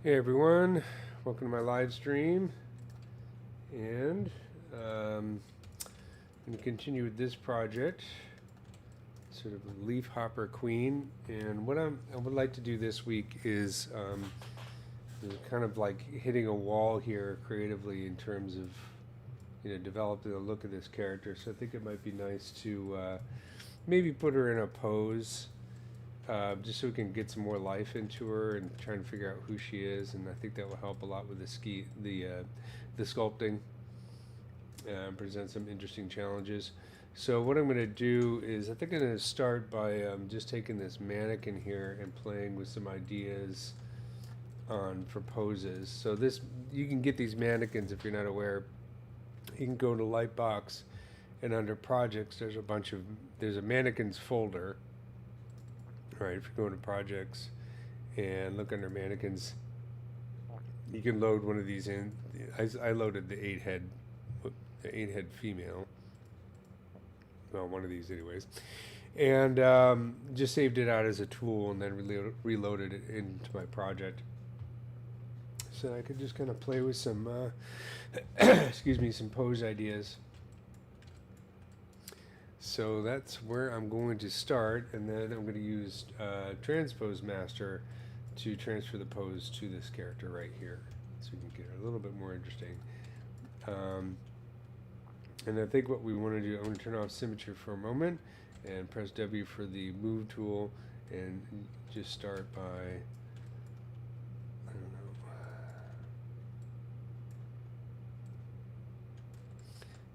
Hey everyone, welcome to my live stream, and I'm going to continue with this project, sort of Leaf Hopper Queen. And what I would like to do this week is kind of like hitting a wall here creatively in terms of developing the look of this character. So I think it might be nice to maybe put her in a pose. Just so we can get some more life into her and try and figure out who she is, and I think that will help a lot with the sculpting, present some interesting challenges. So what I'm going to do is I think I'm going to start by just taking this mannequin here and playing with some ideas for poses. So you can get these mannequins if you're not aware. You can go to Lightbox, and under projects there's a mannequins folder. Right, if you go into projects and look under mannequins, you can load one of these in. I loaded the 8-head female. Well, one of these anyways, and just saved it out as a tool and then reloaded it into my project. So I could just kind of play with some, excuse me, some pose ideas. So that's where I'm going to start, and then I'm going to use Transpose Master to transfer the pose to this character right here, so we can get it a little bit more interesting. And I think what we want to do, I'm going to turn off symmetry for a moment and press W for the move tool, and just start by, I don't know,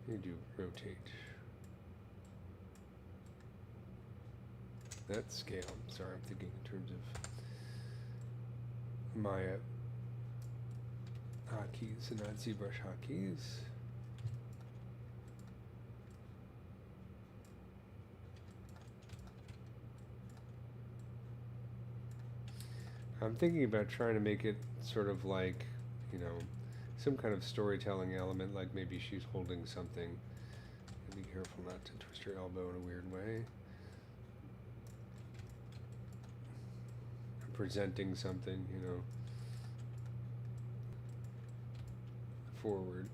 you do rotate. That scale. Sorry, I'm thinking in terms of my hotkeys and not ZBrush hotkeys. I'm thinking about trying to make it sort of like, some kind of storytelling element, like maybe she's holding something. And be careful not to twist her elbow in a weird way. Presenting something, forward.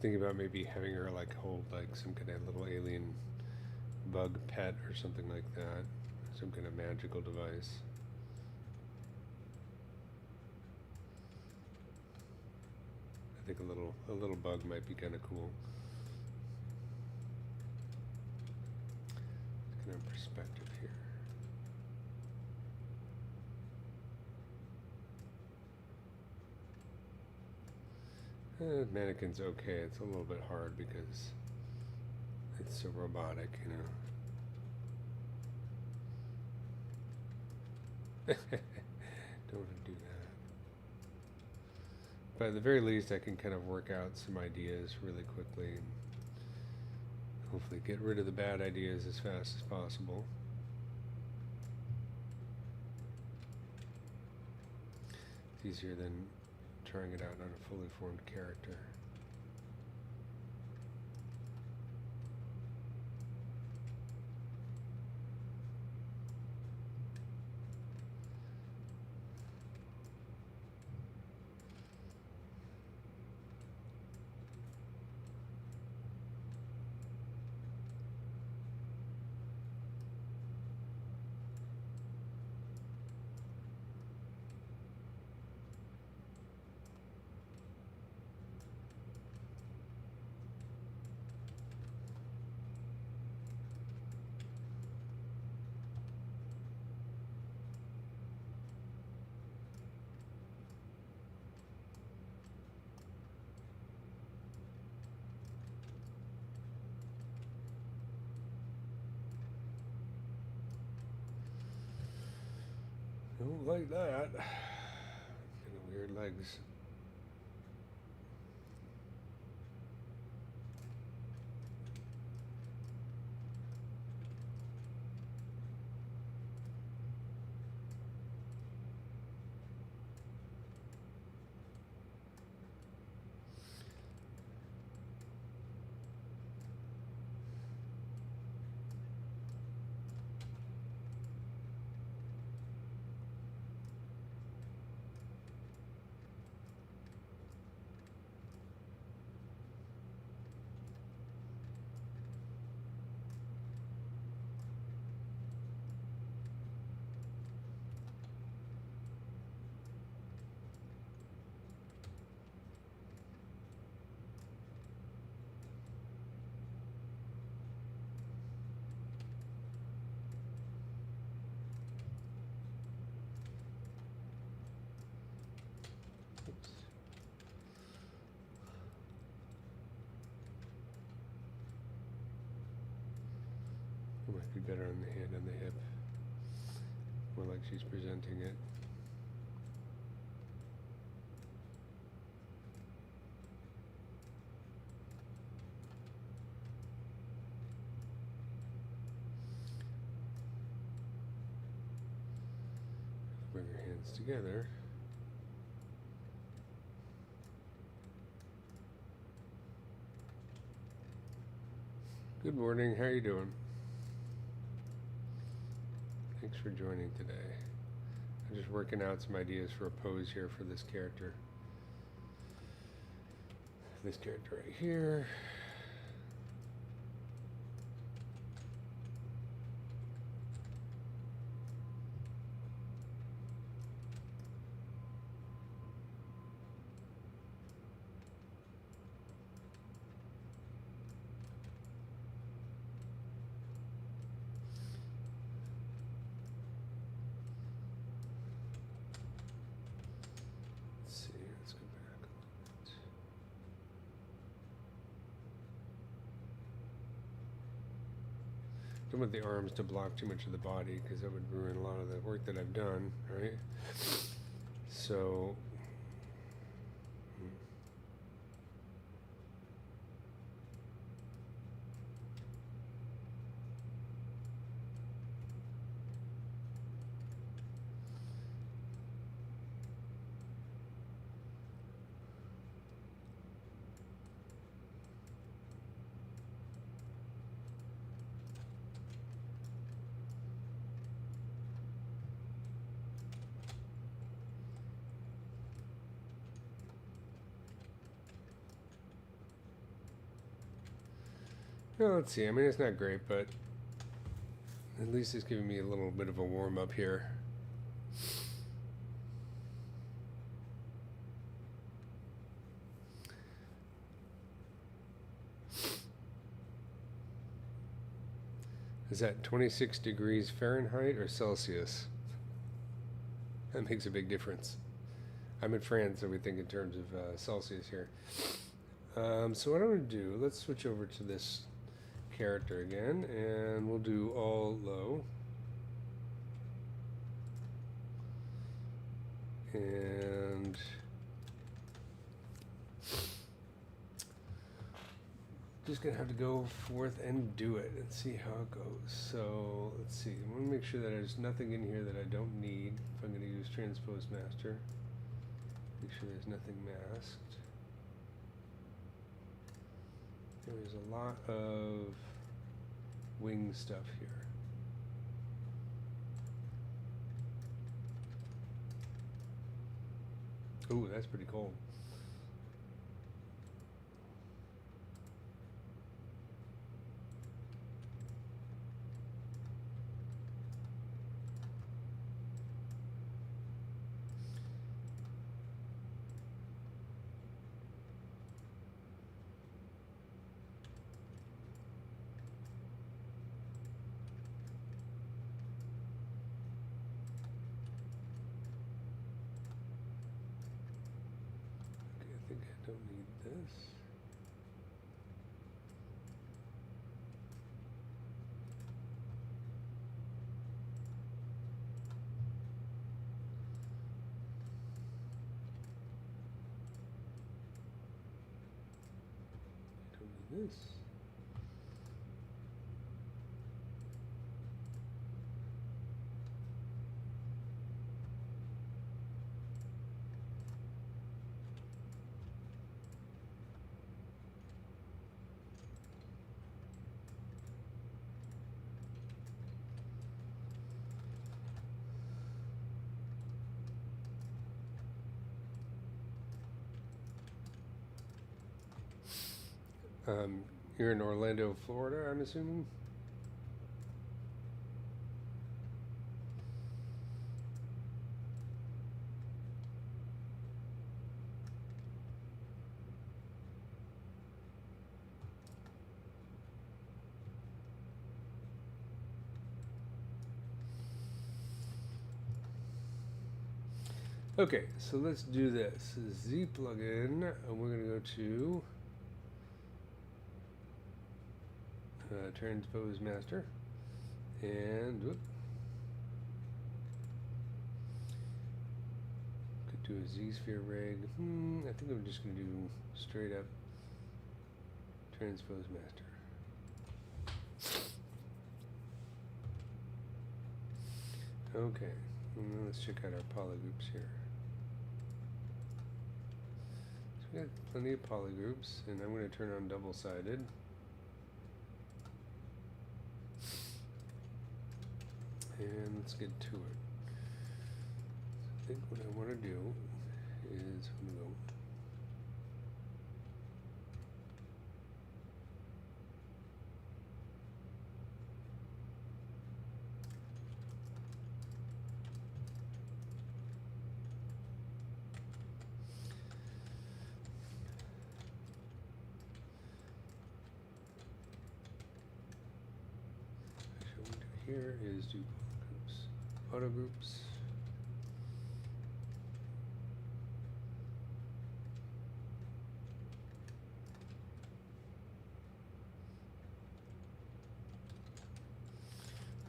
Think about maybe having her like hold like some kind of little alien bug pet or something like that, some kind of magical device. I think a little bug might be kind of cool. Kind of perspective here. Mannequin's okay. It's a little bit hard because it's so robotic, Don't want to do that. But at the very least, I can kind of work out some ideas really quickly. Hopefully get rid of the bad ideas as fast as possible. It's easier than trying it out on a fully formed character. Don't like that. Kind of weird legs. Might be better on the hand and the hip. More like she's presenting it. Bring her hands together. Good morning, how are you doing? Thanks for joining today. I'm just working out some ideas for a pose here for this character. This character right here. Don't want the arms to block too much of the body because that would ruin a lot of the work that I've done, right? So well, let's see. I mean, it's not great, but at least it's giving me a little bit of a warm up here. Is that 26 degrees Fahrenheit or Celsius? That makes a big difference. I'm in France, so we think in terms of Celsius here. So what I'm going to do, let's switch over to this character again, and we'll do all low. And Just gonna have to go forth and do it and see how it goes. So let's see. I want to make sure that there's nothing in here that I don't need. If I'm going to use transpose master, make sure there's nothing masked. There's a lot of wing stuff here. Ooh, that's pretty cool. I think I don't need this. I don't need this. You're in Orlando, Florida, I'm assuming? Okay, so let's do this. Z plugin, and we're going to go to transpose master, and whoop, could do a Z-sphere rig. I think I'm just going to do straight up transpose master. Okay, let's check out our polygroups here. So we got plenty of polygroups, and I'm going to turn on double-sided. And let's get to it. I think what I want to do is I'm going to go here is do auto groups.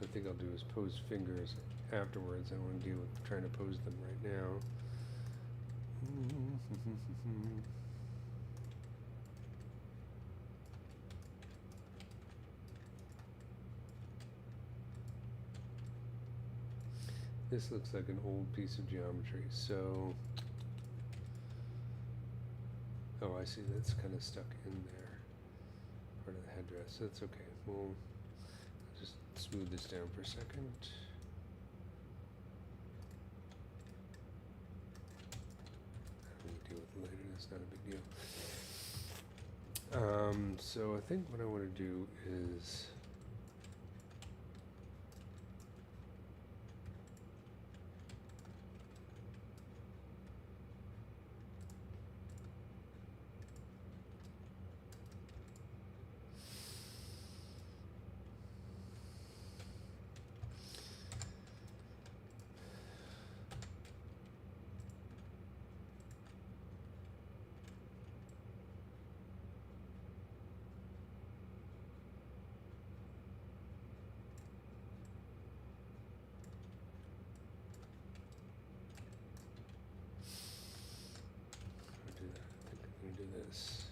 I think I'll do is pose fingers afterwards. I don't want to deal with trying to pose them right now. This looks like an old piece of geometry, so... Oh, I see, that's kind of stuck in there. Part of the headdress, that's okay. We'll just smooth this down for a second. We'll deal with it later, it's not a big deal. So I think what I want to do is... do this.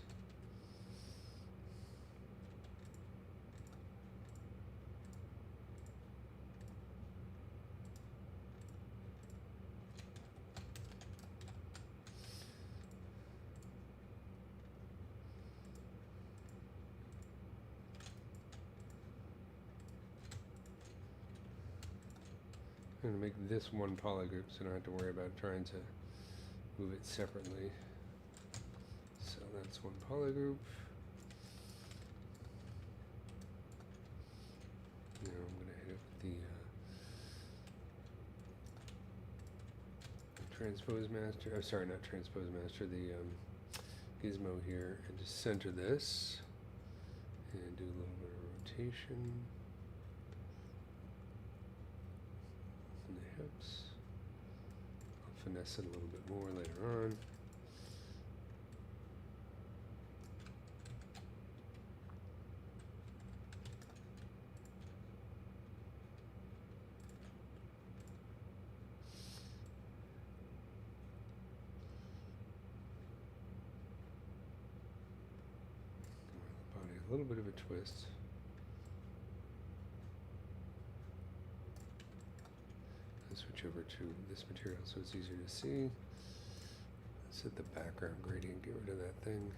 I'm going to make this one polygroup so I don't have to worry about trying to move it separately. So that's one polygroup. Now I'm going to hit it with the transpose master. Oh, sorry, not transpose master. The gizmo here, and just center this, and do a little bit of rotation. And the hips. I'll finesse it a little bit more later on. A little bit of a twist. I'll switch over to this material so it's easier to see. Set the background gradient, get rid of that thing.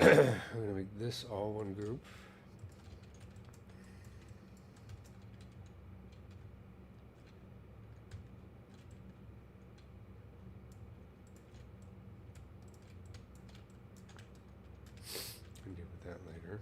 I'm going to make this all one group. And deal with that later.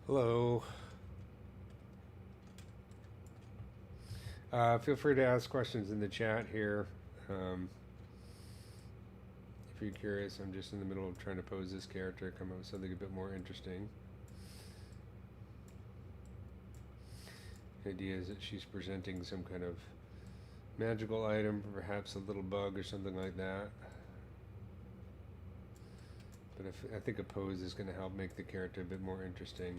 Hello. Feel free to ask questions in the chat here. If you're curious, I'm just in the middle of trying to pose this character, come up with something a bit more interesting. The idea is that she's presenting some kind of magical item, perhaps a little bug or something like that. But I think a pose is going to help make the character a bit more interesting.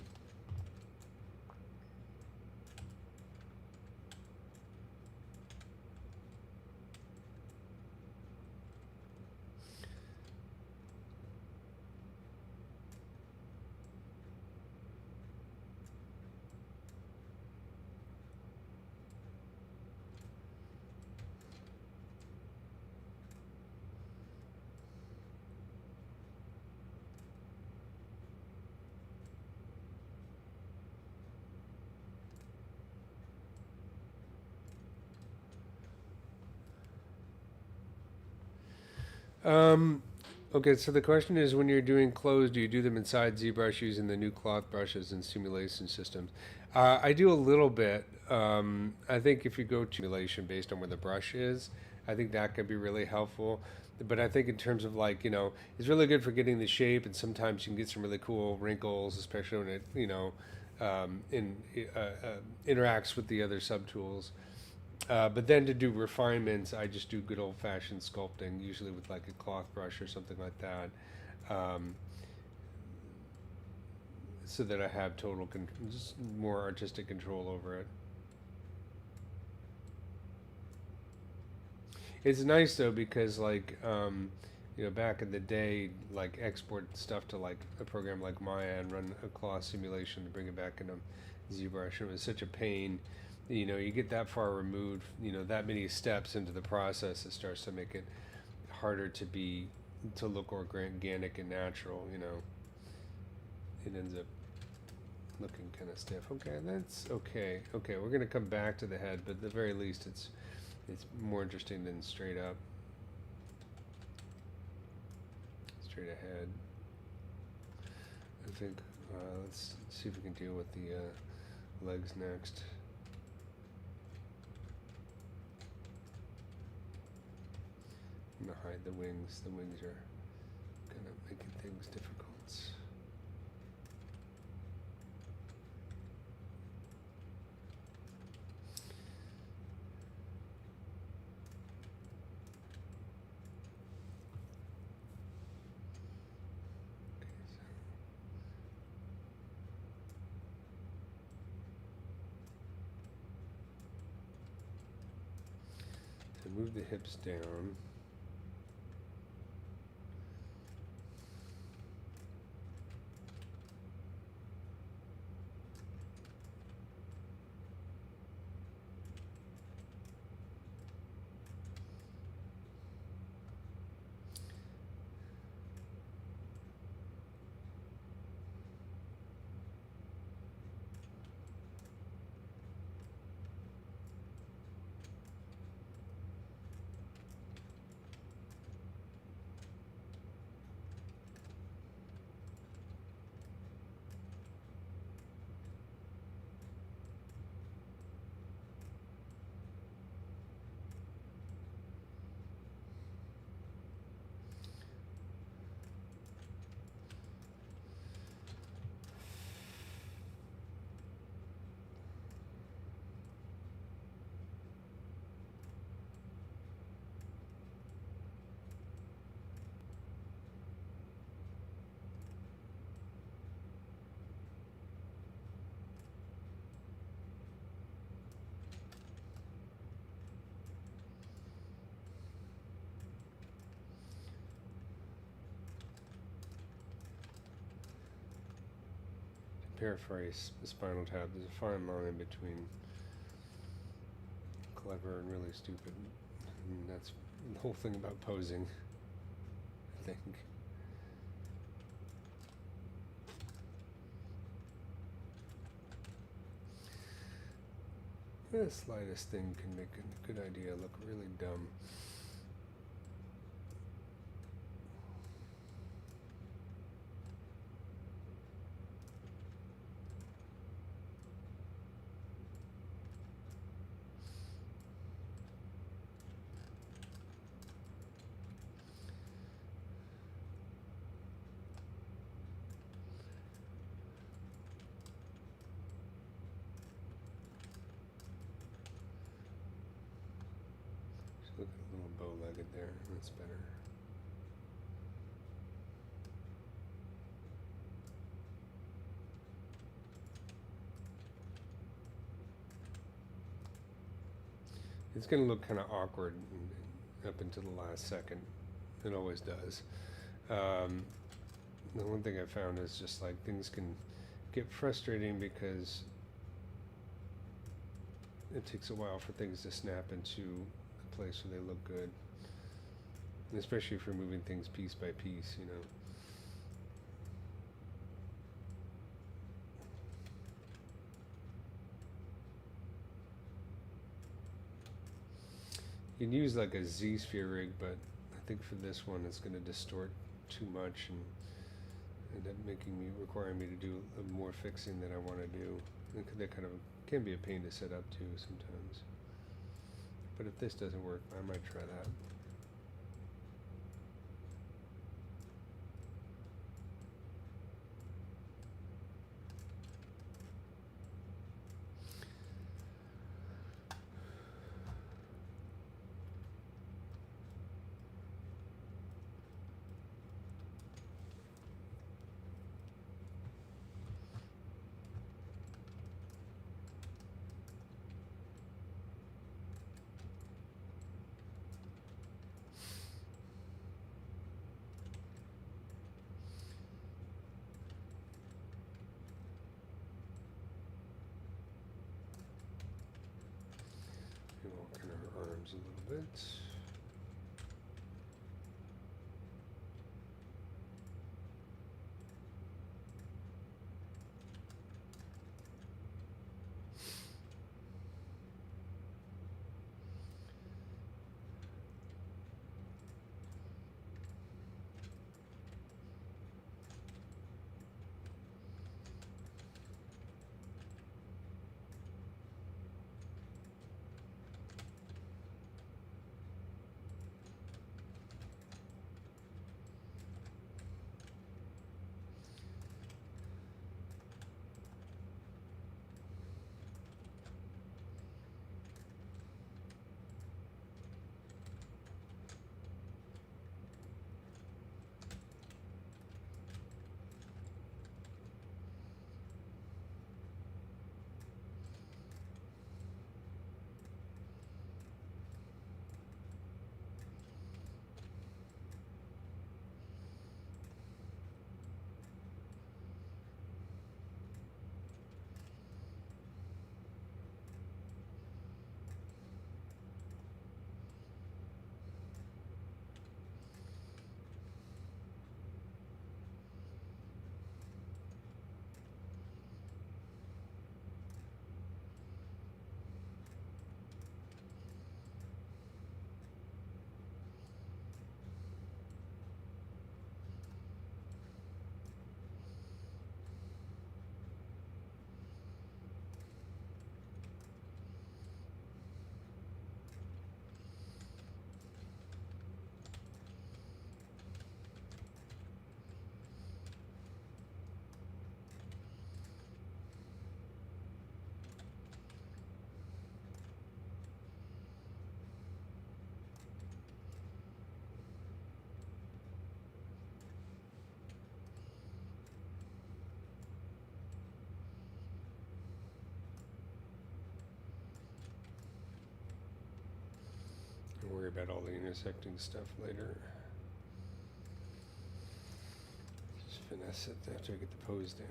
Okay, so the question is, when you're doing clothes, do you do them inside ZBrush using the new cloth brushes and simulation systems? I do a little bit. I think if you go to simulation based on where the brush is, I think that could be really helpful. But I think in terms of like, it's really good for getting the shape, and sometimes you can get some really cool wrinkles, especially when it, interacts with the other subtools. But then to do refinements, I just do good old-fashioned sculpting, usually with like a cloth brush or something like that, so that I have total just more artistic control over it. It's nice though, because like you know, back in the day, like export stuff to like a program like Maya and run a claw simulation to bring it back into ZBrush. And it was such a pain. You know, you get that far removed, you know, that many steps into the process, it starts to make it harder to look organic and natural. You know, it ends up looking kind of stiff. Okay, that's okay. Okay, we're gonna come back to the head, but at the very least, it's more interesting than straight up, straight ahead. I think let's see if we can deal with the legs next. I'm gonna hide the wings. The wings are kind of making things difficult. So move the hips down. Paraphrase the Spinal Tap. There's a fine line between clever and really stupid. And that's the whole thing about posing, I think. The slightest thing can make a good idea look really dumb. Look at a little bow-legged there. That's better. It's going to look kind of awkward up until the last second. It always does. The one thing I found is just like things can get frustrating because it takes a while for things to snap into a place where they look good. And especially if you're moving things piece by piece, you know. You can use like a Z-sphere rig, but I think for this one it's going to distort too much and end up requiring me to do more fixing than I want to do. That kind of can be a pain to set up too sometimes. But if this doesn't work, I might try that. arms a little bit. Don't worry about all the intersecting stuff later. Just finesse it after I get the pose down.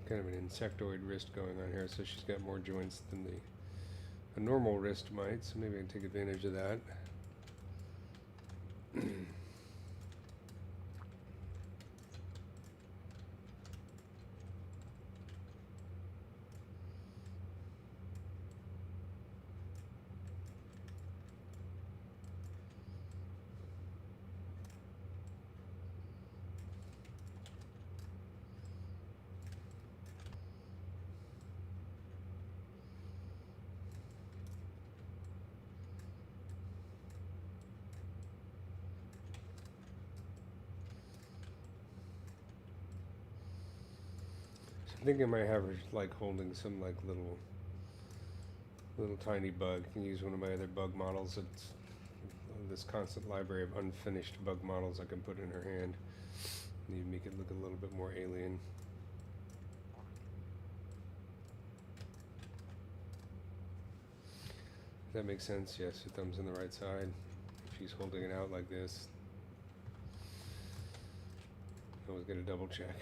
Kind of an insectoid wrist going on here, so she's got more joints than a normal wrist might, so maybe I can take advantage of that. I think I might have her like holding some like little tiny bug. I can use one of my other bug models. It's this constant library of unfinished bug models I can put in her hand. And you make it look a little bit more alien. Does that make sense? Yes, her thumb's on the right side. If she's holding it out like this, I always get a double check.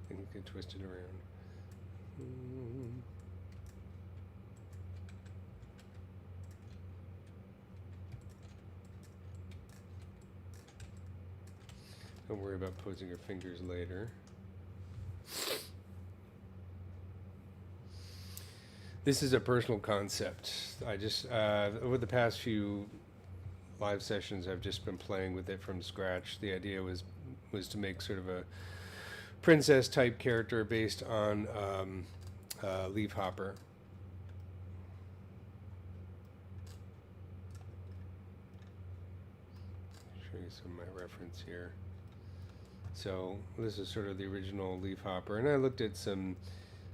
And you can twist it around. Don't worry about posing your fingers later. This is a personal concept. I just, over the past few live sessions, I've just been playing with it from scratch. The idea was to make sort of a princess type character based on Leafhopper. some of my reference here. So this is sort of the original Leafhopper, and I looked at some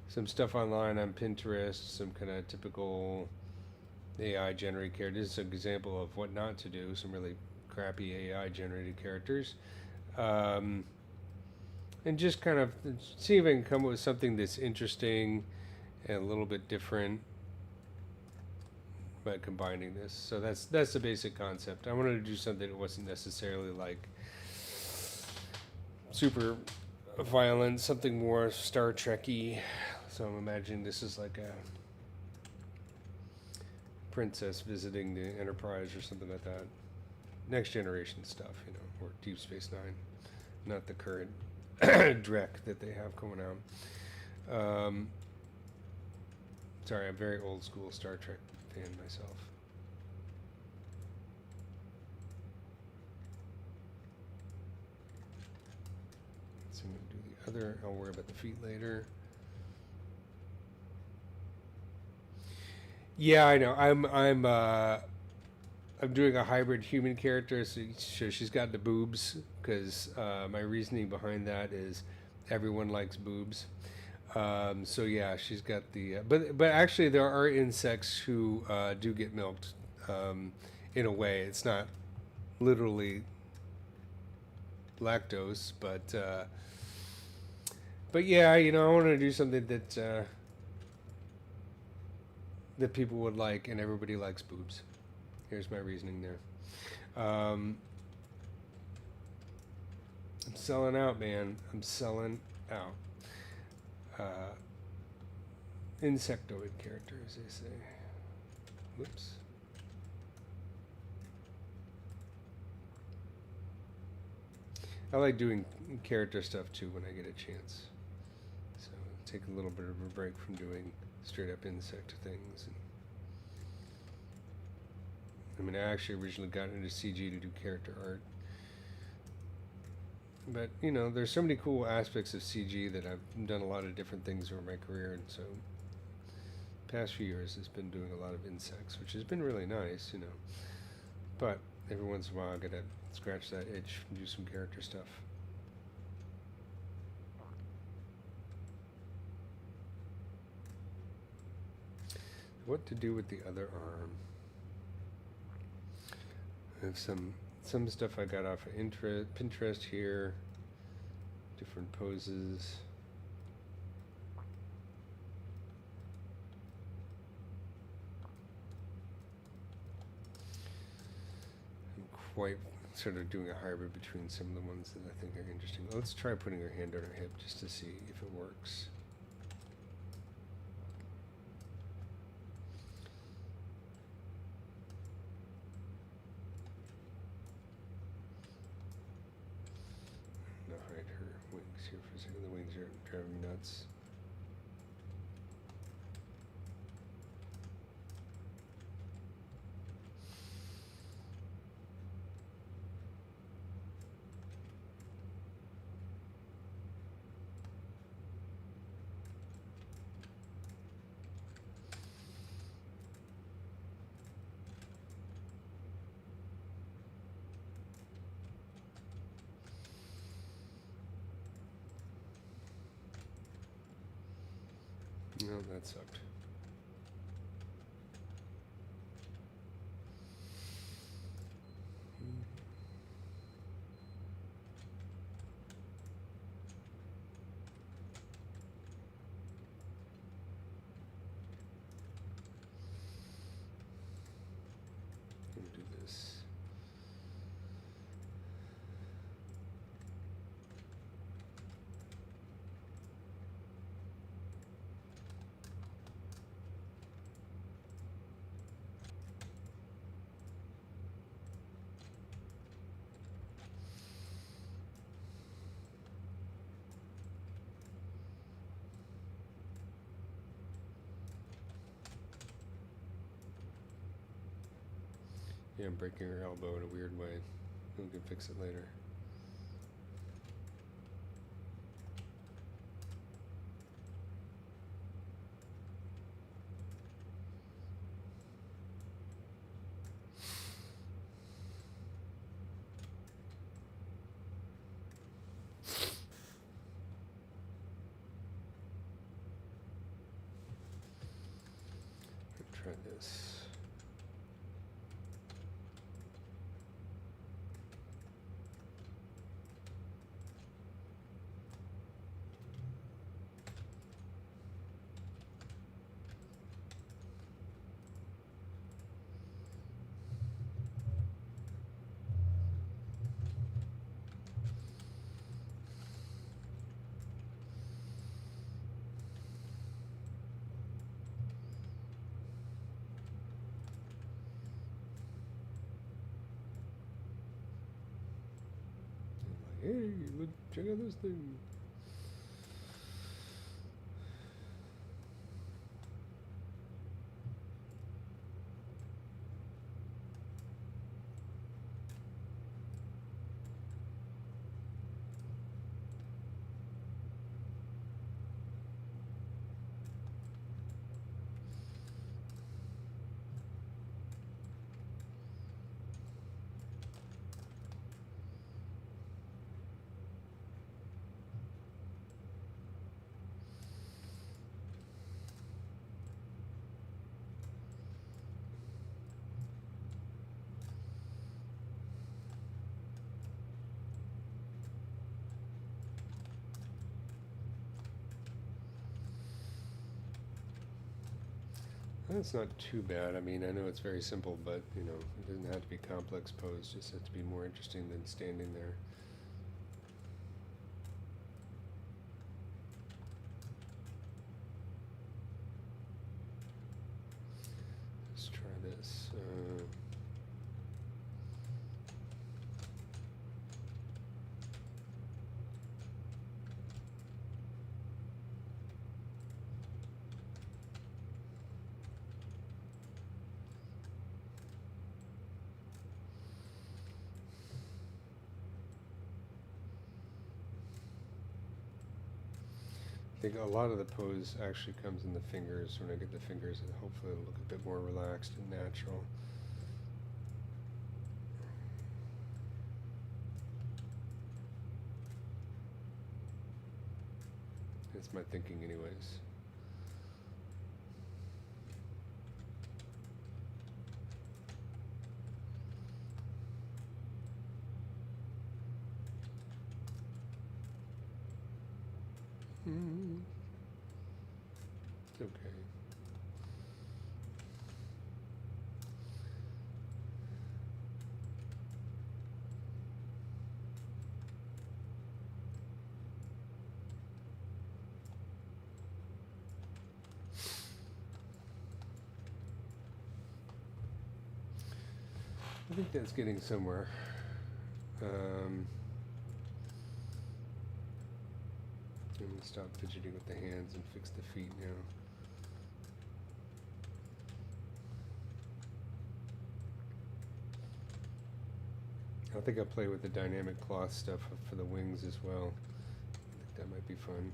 stuff online on Pinterest, some kind of typical AI generated characters. This is an example of what not to do. Some really crappy AI generated characters, and just kind of see if I can come up with something that's interesting and a little bit different by combining this. So that's the basic concept. I wanted to do something that wasn't necessarily like super violent, something more Star Trek-y. So I'm imagining this is like a princess visiting the Enterprise or something like that. Next generation stuff, you know, or Deep Space Nine, not the current Drek that they have coming out. Sorry, I'm a very old school Star Trek fan myself. So I'm going to do the other. I'll worry about the feet later. Yeah, I know. I'm doing a hybrid human character, so she's got the boobs, because my reasoning behind that is everyone likes boobs. So yeah, she's got the but actually there are insects who do get milked in a way. It's not literally lactose, but yeah, you know, I want to do something that that people would like, and everybody likes boobs. Here's my reasoning there. I'm selling out, man. I'm selling out. Insectoid characters, they say. Whoops. I like doing character stuff too when I get a chance. So take a little bit of a break from doing straight up insect things. And I mean, I actually originally got into CG to do character art. But, you know, there's so many cool aspects of CG that I've done a lot of different things over my career, and so past few years has been doing a lot of insects, which has been really nice, you know. But every once in a while I gotta scratch that itch and do some character stuff. What to do with the other arm? I have some stuff I got off of Pinterest here, different poses. I'm quite sort of doing a hybrid between some of the ones that I think are interesting. Let's try putting her hand on her hip just to see if it works. Hide her wings here for a second. The wings are driving me nuts. No, that sucked. Gonna do this. Yeah, I'm breaking her elbow in a weird way. We can fix it later. try this. Hey, look, check out this thing. That's not too bad. I mean, I know it's very simple, but, you know, it doesn't have to be complex pose. Just has to be more interesting than standing there. Let's try this. I think a lot of the pose actually comes in the fingers. When I get the fingers, hopefully it'll look a bit more relaxed and natural. That's my thinking anyways. It's okay. I think that's getting somewhere. I'm going to stop fidgeting with the hands and fix the feet now. I think I'll play with the dynamic cloth stuff for the wings as well. I think that might be fun.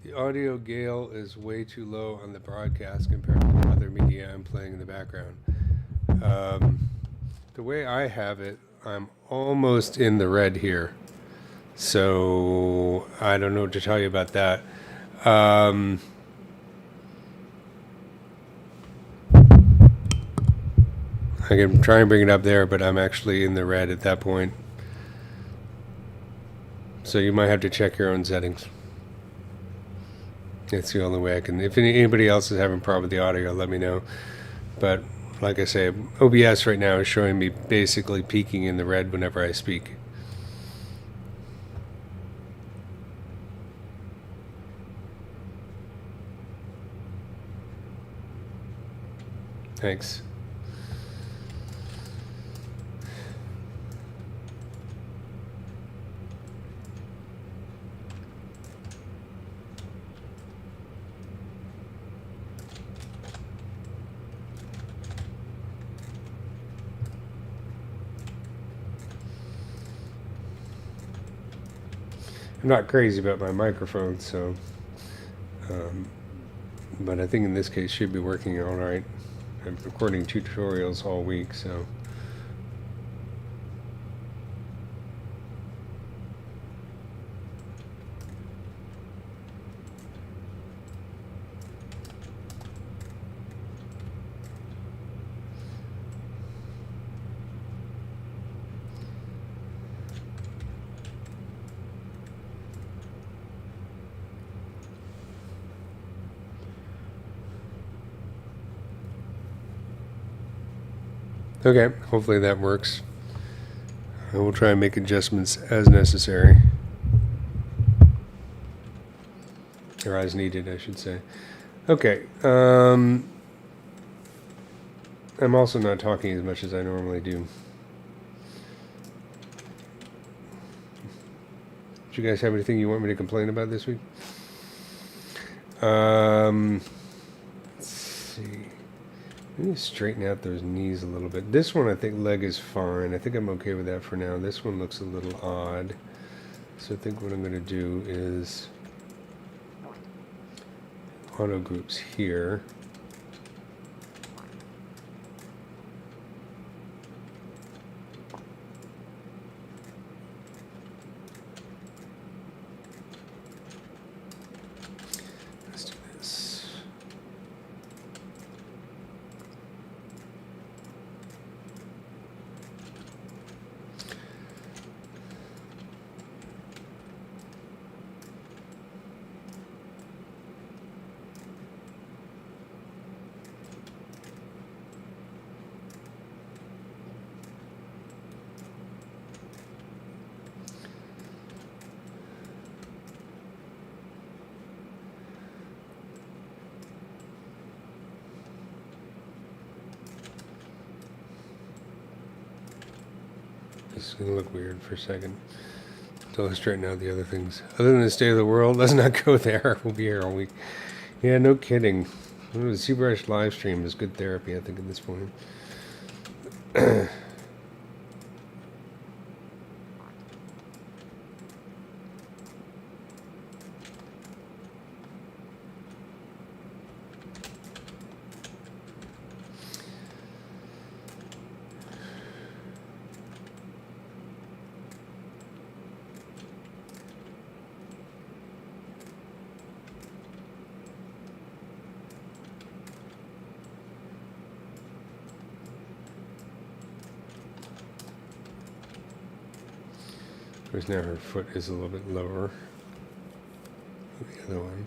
The audio gale is way too low on the broadcast compared to the other media I'm playing in the background. The way I have it, I'm almost in the red here. So I don't know what to tell you about that. I can try and bring it up there, but I'm actually in the red at that point. So you might have to check your own settings. It's the only way I can. If anybody else is having a problem with the audio, let me know. But like I say, OBS right now is showing me basically peaking in the red whenever I speak. Thanks. I'm not crazy about my microphone, so, but I think in this case should be working all right. I'm recording tutorials all week, so. Okay, hopefully that works. I will try and make adjustments as necessary. Or as needed, I should say. Okay. I'm also not talking as much as I normally do. Do you guys have anything you want me to complain about this week? Let's see. Let me straighten out those knees a little bit. This one, I think leg is fine. I think I'm okay with that for now. This one looks a little odd. So I think what I'm going to do is auto groups here. Let's do this. This is going to look weird for a second until I straighten out the other things. Other than the state of the world, let's not go there. We'll be here all week. Yeah, no kidding. The ZBrush live stream is good therapy, I think, at this point. Of course, now her foot is a little bit lower than the other one.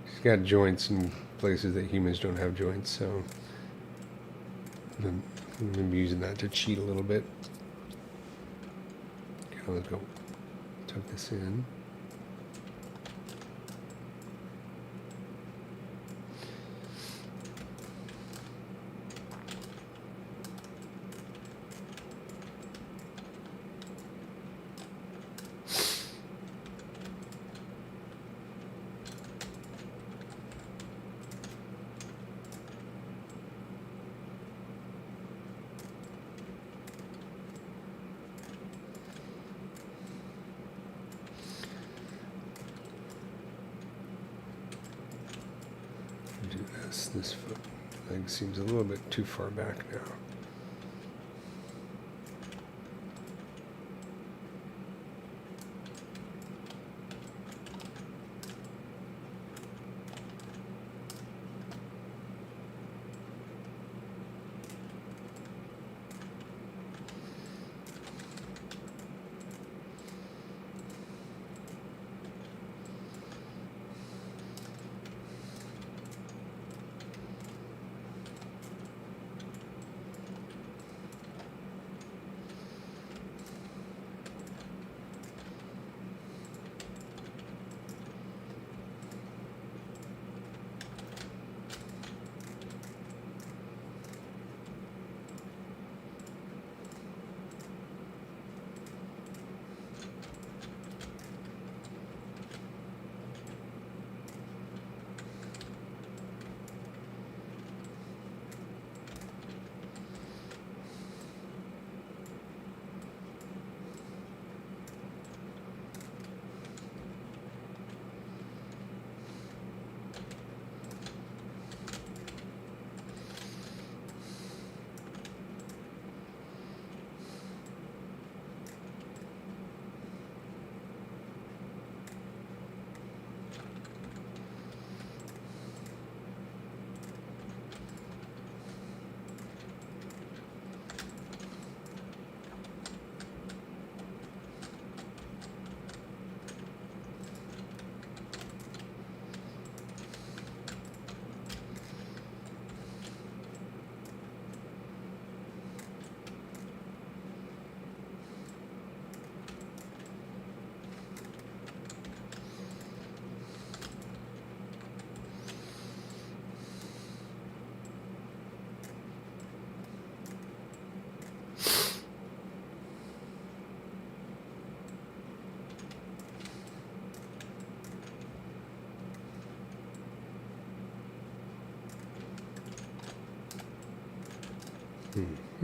She's got joints in places that humans don't have joints, so I'm using that to cheat a little bit. Okay, let's go tuck this in. This foot leg seems a little bit too far back now.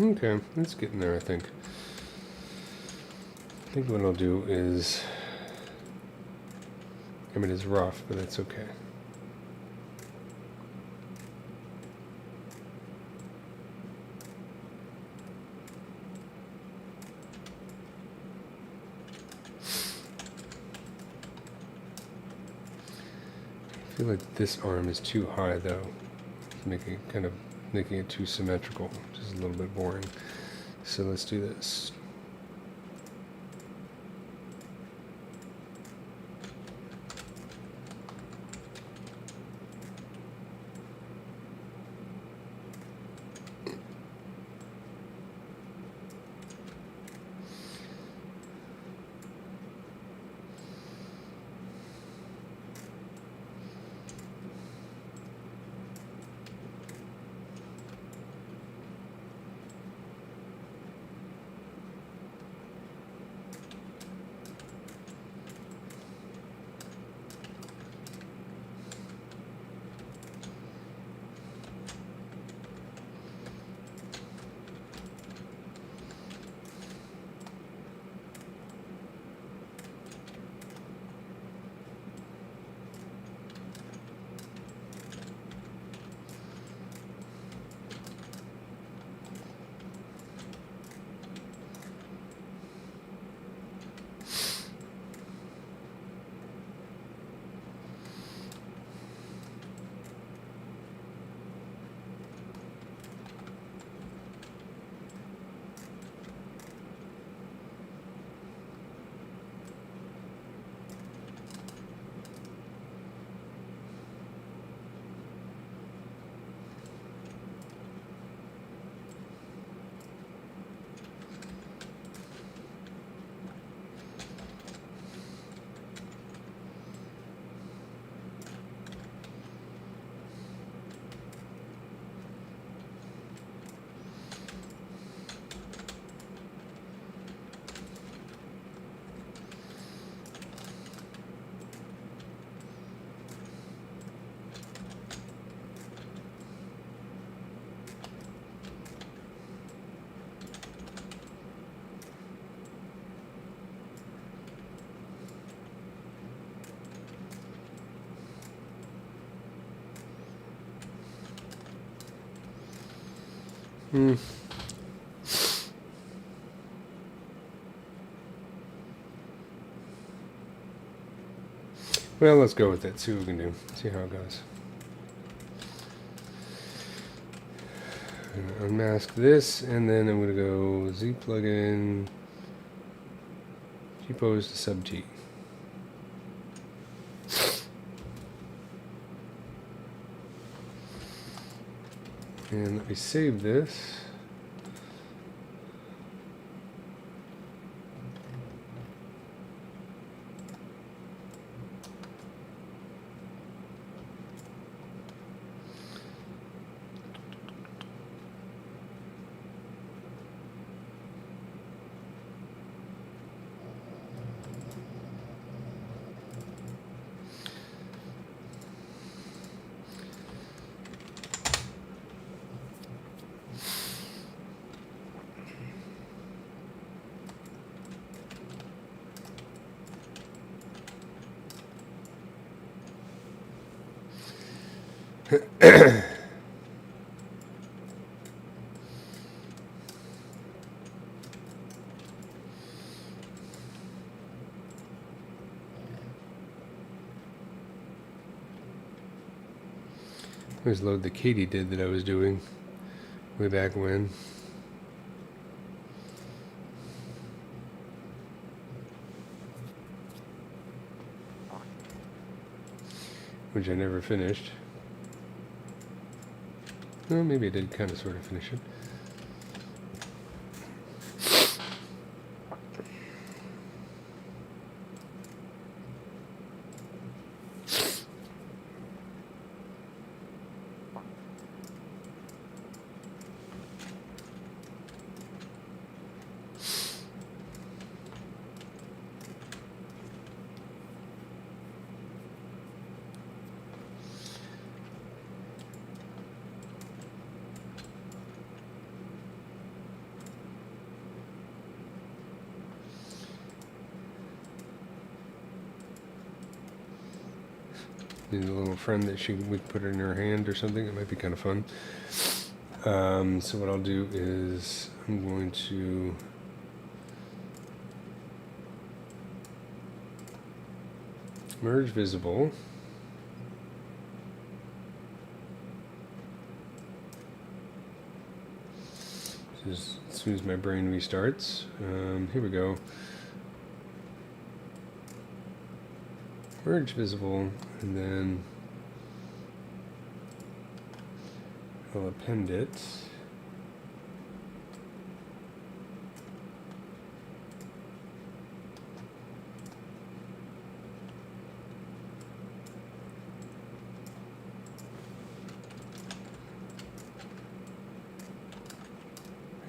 Okay, it's getting there, I think. I think what I'll do is, I mean, it's rough, but that's okay. I feel like this arm is too high, though. It's making it too symmetrical, which is a little bit boring. So let's do this. Hmm. Well, let's go with it. See what we can do. See how it goes. I'm gonna unmask this, and then I'm gonna go Z plugin, G pose to sub T. And let me save this. I always loved the Katie did that I was doing way back when. Which I never finished. Well, maybe I did kind of sort of finish it. Maybe a little friend that we could put in her hand or something. It might be kind of fun. So what I'll do is I'm going to merge visible. Just as soon as my brain restarts. Here we go. Merge visible, and then I'll append it.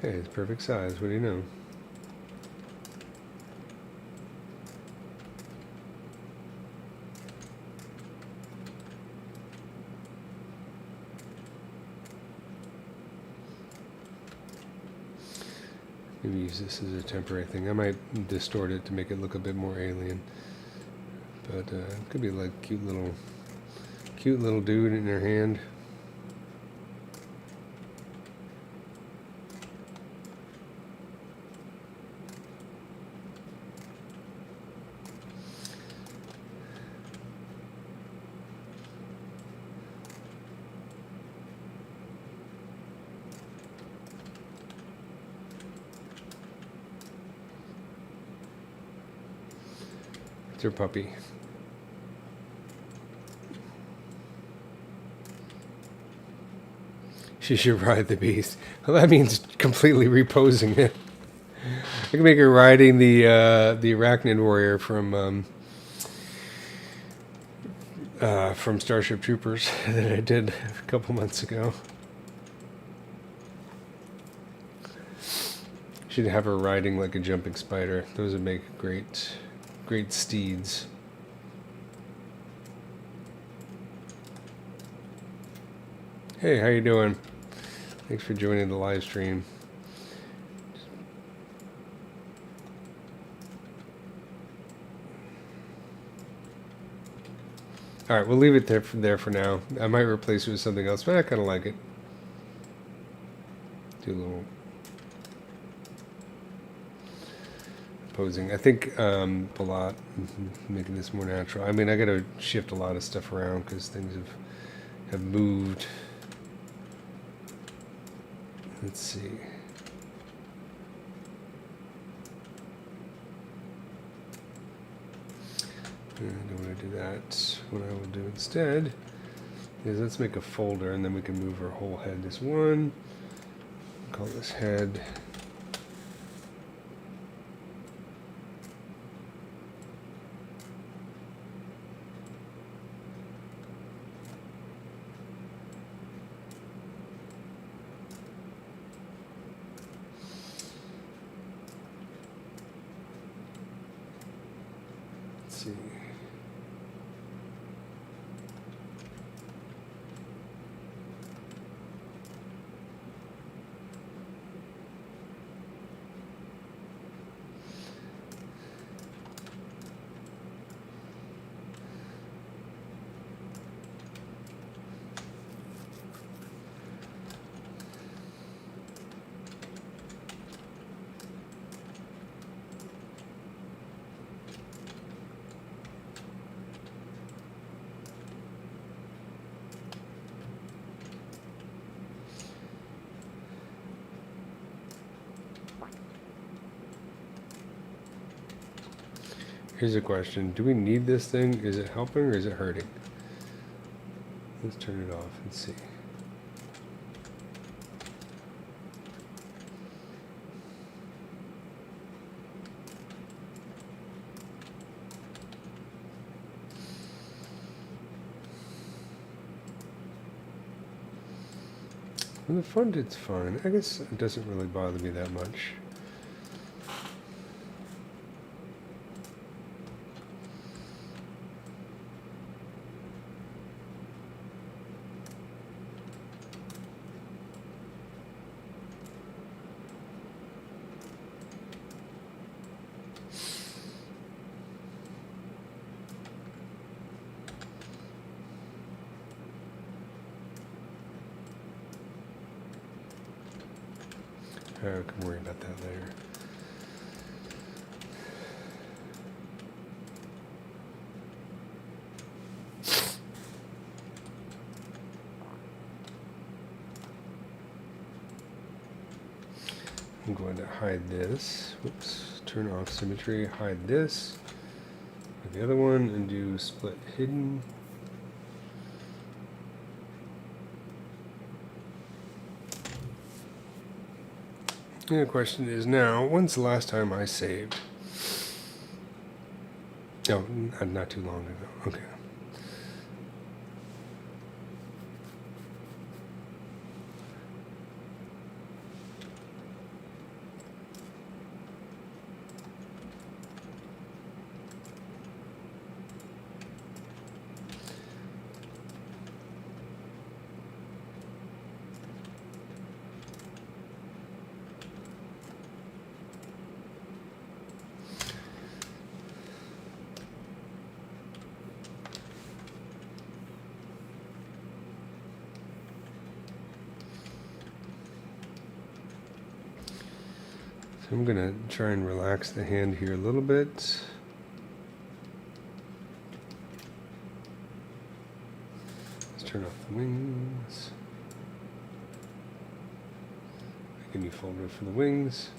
Hey, it's perfect size. What do you know? Maybe use this as a temporary thing. I might distort it to make it look a bit more alien. But it could be like cute little dude in her hand. It's her puppy. She should ride the beast. Well, that means completely reposing it. I can make her riding the Arachnid warrior from Starship Troopers that I did a couple months ago. Should have her riding like a jumping spider. Those would make great steeds. Hey, how you doing? Thanks for joining the live stream. All right, we'll leave it there for now. I might replace it with something else, but I kind of like it. Do a little posing. I think a lot, making this more natural. I mean, I got to shift a lot of stuff around because things have moved. Let's see. I don't want to do that. What I will do instead is let's make a folder, and then we can move our whole head as one. Call this head. Let's see. Here's a question. Do we need this thing? Is it helping or is it hurting? Let's turn it off and see. In the front it's fine. I guess it doesn't really bother me that much. I can worry about that later. I'm going to hide this. Whoops. Turn off symmetry. Hide this. The other one and do split hidden. And the question is now, when's the last time I saved? Oh, not too long ago. Okay. I'm going to try and relax the hand here a little bit. Let's turn off the wings. Make a new folder for the wings.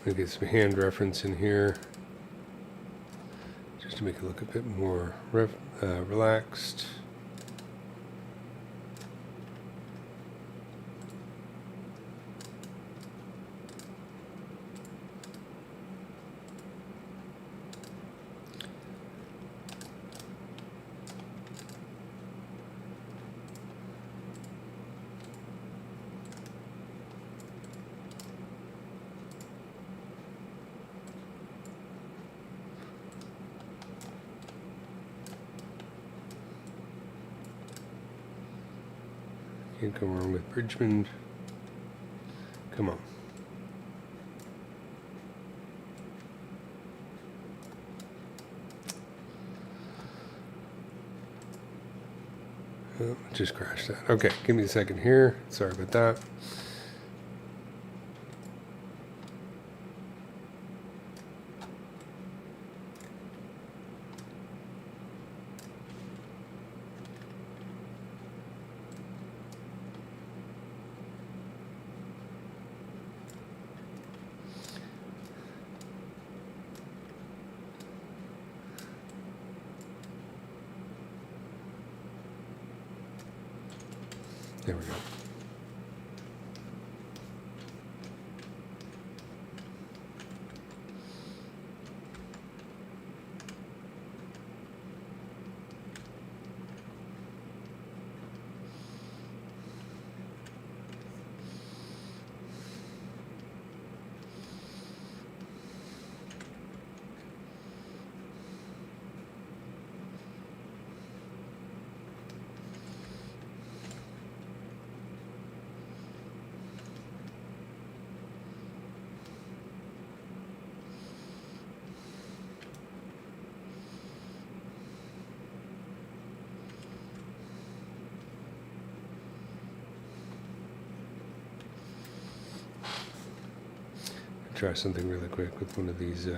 I'll get some hand reference in here just to make it look a bit more relaxed. Can't go wrong with Bridgman. Come on. Oh, just crashed that. Okay, give me a second here. Sorry about that. There we go. try something really quick with one of these.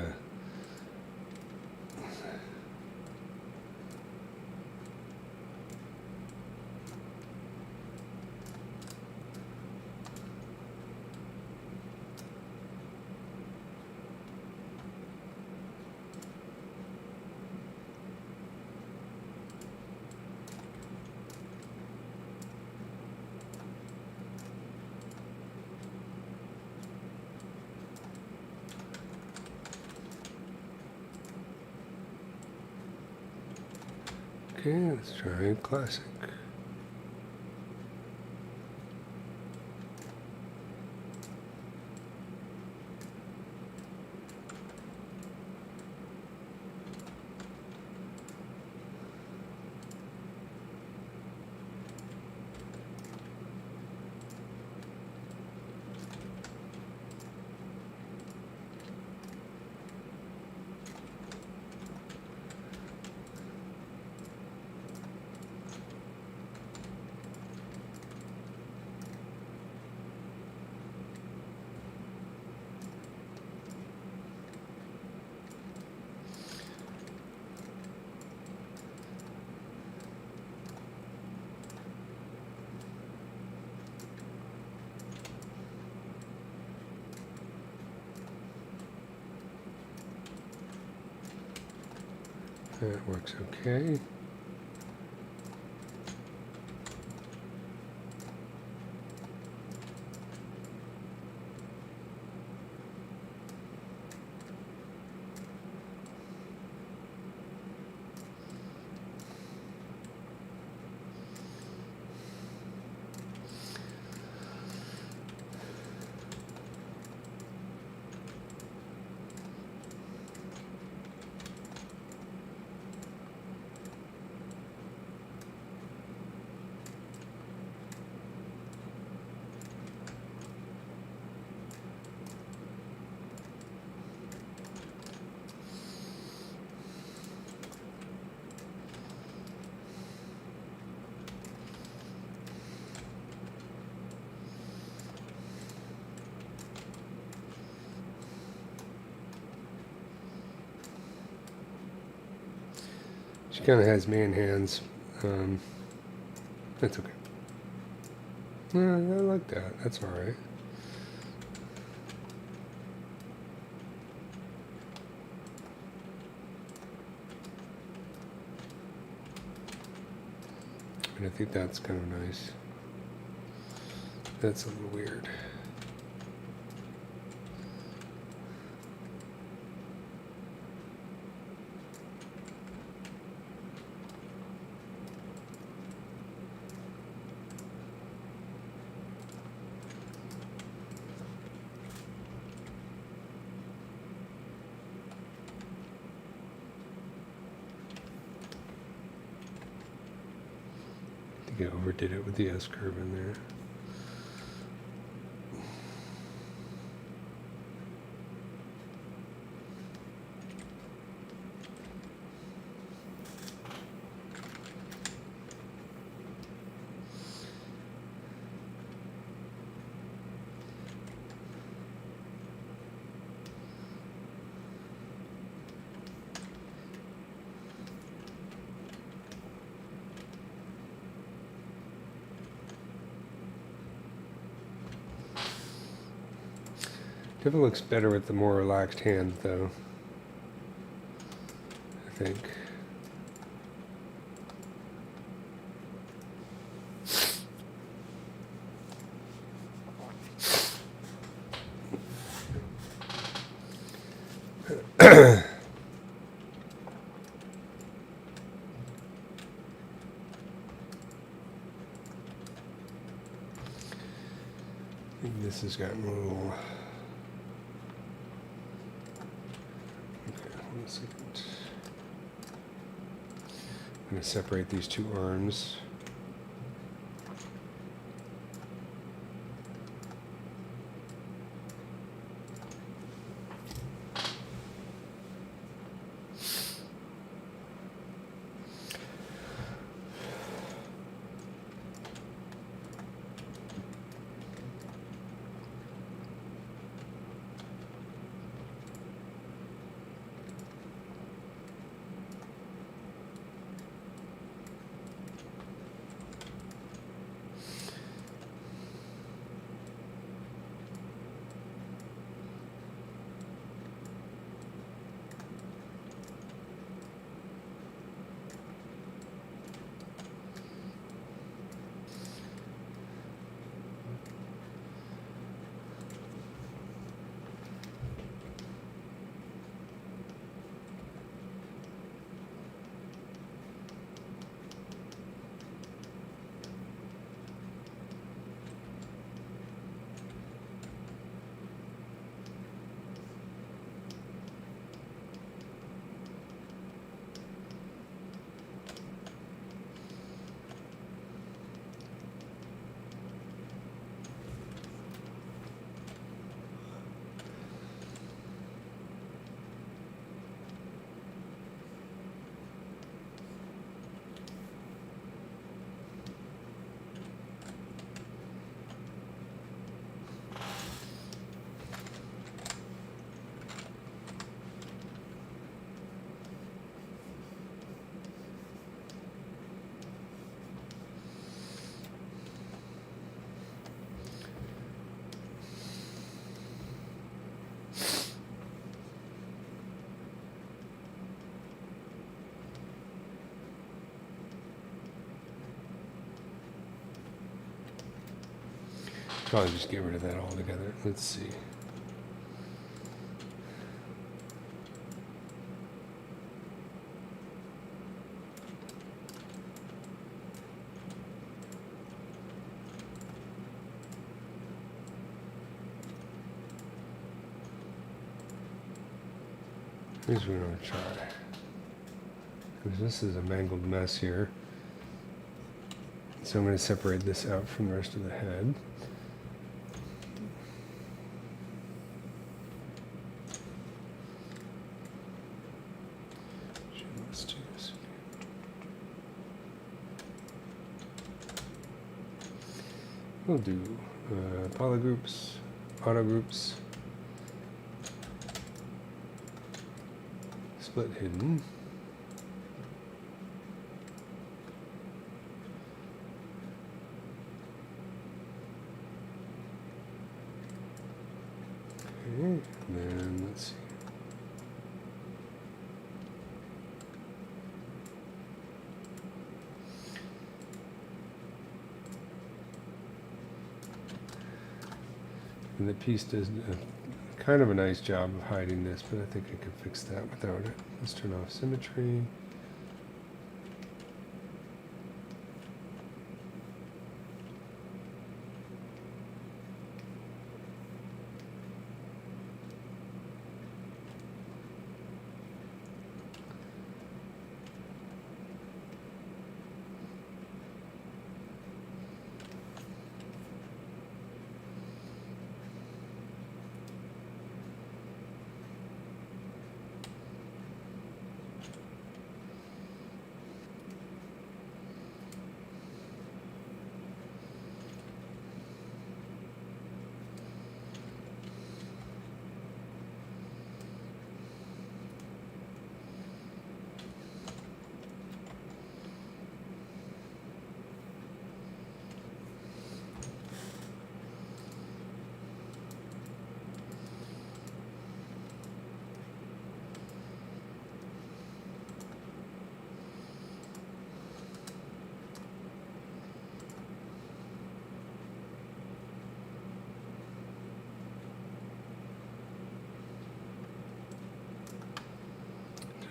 Okay, let's try classic. That works okay. She kind of has man hands. That's okay. Yeah, I like that. That's all right. And I think that's kind of nice. That's a little weird. I overdid it with the S curve in there. Definitely looks better with the more relaxed hand, though. I think. I think this has gotten a little. Okay, 1 second. I'm going to separate these two arms. Probably just get rid of that altogether. Let's see. Here's what we're going to try. Because this is a mangled mess here. So I'm going to separate this out from the rest of the head. Let's do this. We'll do polygroups, autogroups, split hidden. Okay, and then let's see. And the piece does kind of a nice job of hiding this, but I think I could fix that without it. Let's turn off symmetry.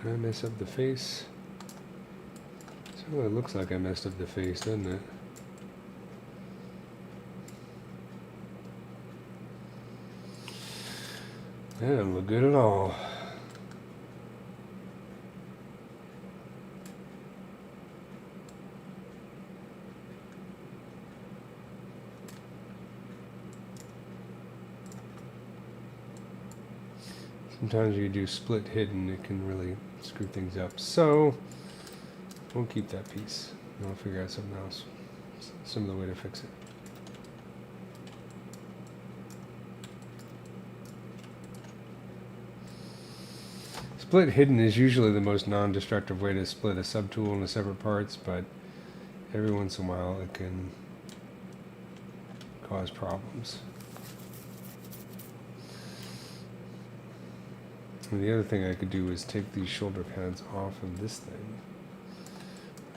Did I mess up the face? So it looks like I messed up the face, doesn't it? That doesn't look good at all. Sometimes you do split hidden, it can really screw things up. So we'll keep that piece. And I'll figure out something else, some other way to fix it. Split hidden is usually the most non-destructive way to split a subtool into separate parts, but every once in a while it can cause problems. And the other thing I could do is take these shoulder pads off of this thing.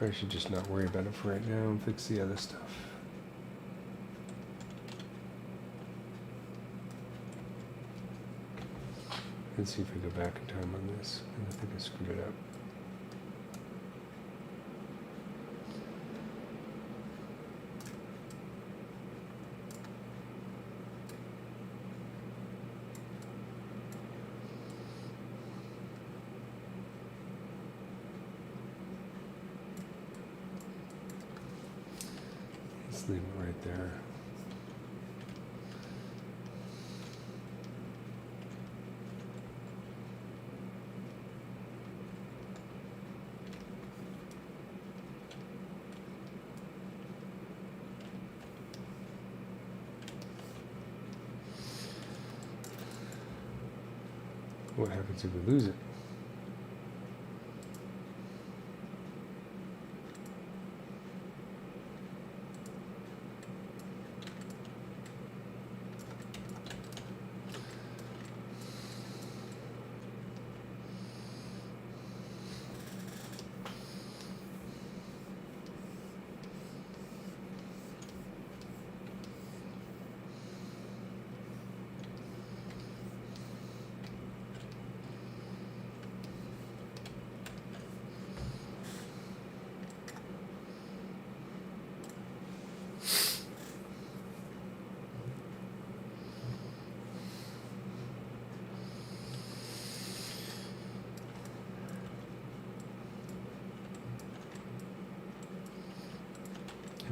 I should just not worry about it for right now and fix the other stuff. Let's see if we go back in time on this. I think I screwed it up. Let's leave it right there. What happens if we lose it?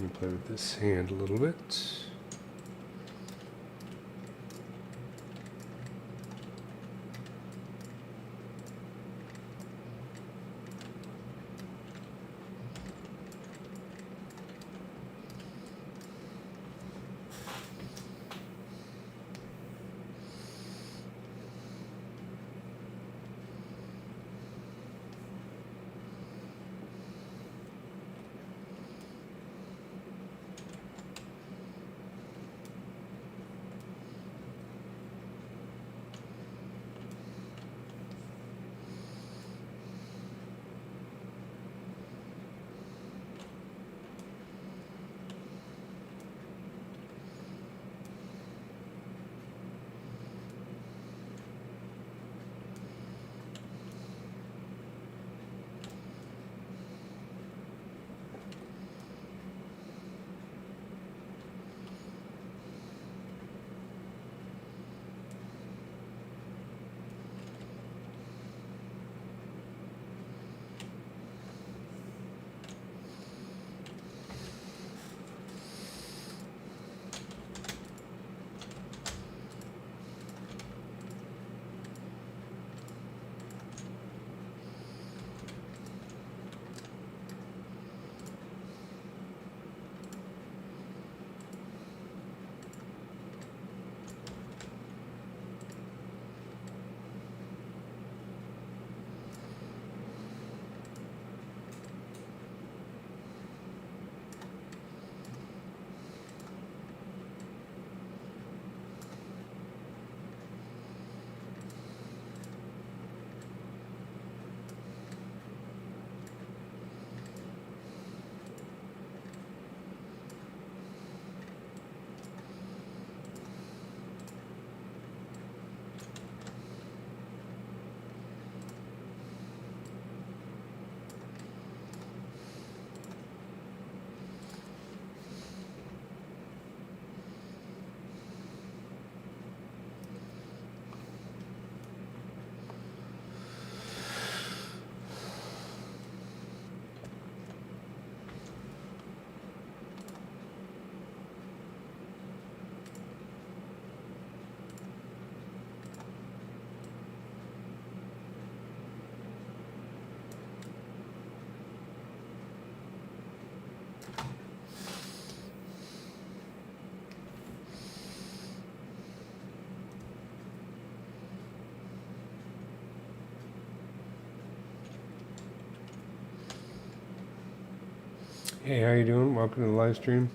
going to play with this hand a little bit. Hey, how you doing? Welcome to the live stream.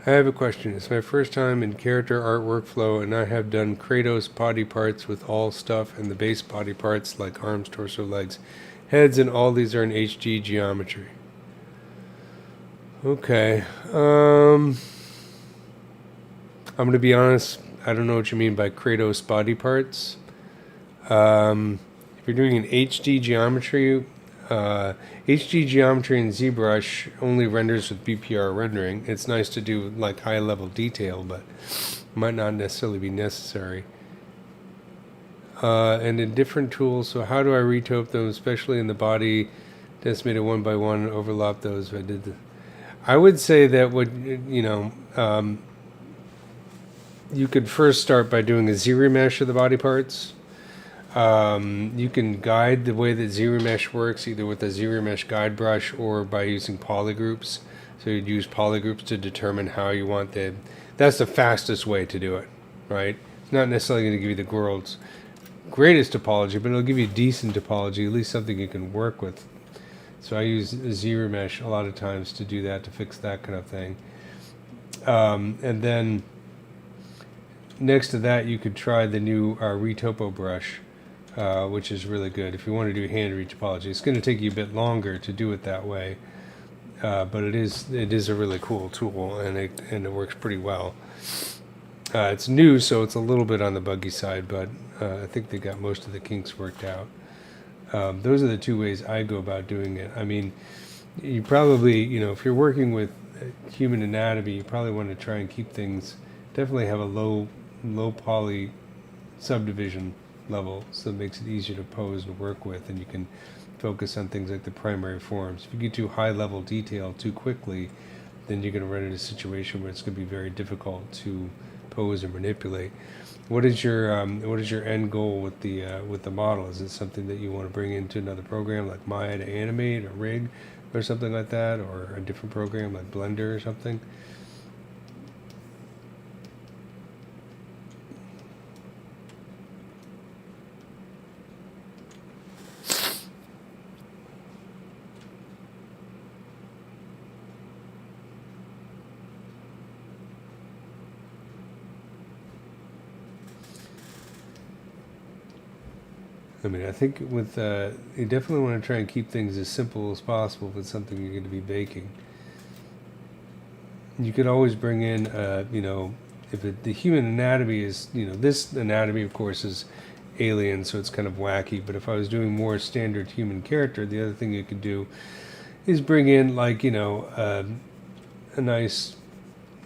I have a question. It's my first time in character art workflow, and I have done Kratos body parts with all stuff and the base body parts like arms, torso, legs, heads, and all these are in HD geometry. Okay. I'm going to be honest. I don't know what you mean by Kratos body parts. If you're doing an HD geometry, HD geometry in ZBrush only renders with BPR rendering. It's nice to do like high level detail, but might not necessarily be necessary. And in different tools, so how do I retope them, especially in the body, decimated one by one, overlap those? I would say that you could first start by doing a ZBrush of the body parts. You can guide the way that ZBrush works either with a ZBrush guide brush or by using polygroups. So you'd use polygroups to determine how you want that's the fastest way to do it, right? It's not necessarily going to give you the world's greatest topology, but it'll give you decent topology, at least something you can work with. So I use ZBrush a lot of times to do that, to fix that kind of thing. And then next to that, you could try the new Retopo brush, which is really good if you want to do hand retopology. It's going to take you a bit longer to do it that way, but it is a really cool tool, and it works pretty well. It's new, so it's a little bit on the buggy side, but I think they got most of the kinks worked out. Those are the two ways I go about doing it. I mean, you probably, if you're working with human anatomy, you probably want to try and keep things, definitely have a low poly subdivision level, so it makes it easier to pose and work with, and you can focus on things like the primary forms. If you get too high level detail too quickly, then you're going to run into a situation where it's going to be very difficult to pose and manipulate. What is your end goal with the model? Is it something that you want to bring into another program like Maya to animate, or Rig, or something like that, or a different program like Blender or something? I mean, I think with you definitely want to try and keep things as simple as possible if it's something you're going to be baking. You could always bring in, if the human anatomy is, this anatomy, of course, is alien, so it's kind of wacky. But if I was doing more standard human character, the other thing you could do is bring in, like, a nicely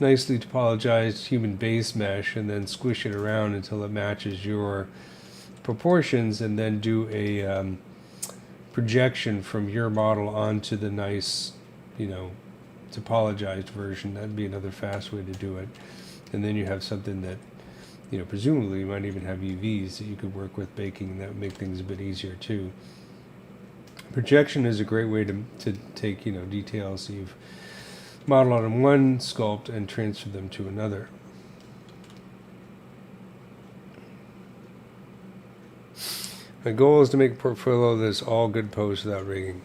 topologized human base mesh, and then squish it around until it matches your proportions, and then do a projection from your model onto the nice, topologized version. That'd be another fast way to do it. And then you have something that, presumably you might even have UVs that you could work with baking, and that would make things a bit easier too. Projection is a great way to take, details that you've modeled on one sculpt and transfer them to another. My goal is to make a portfolio that's all good pose without rigging.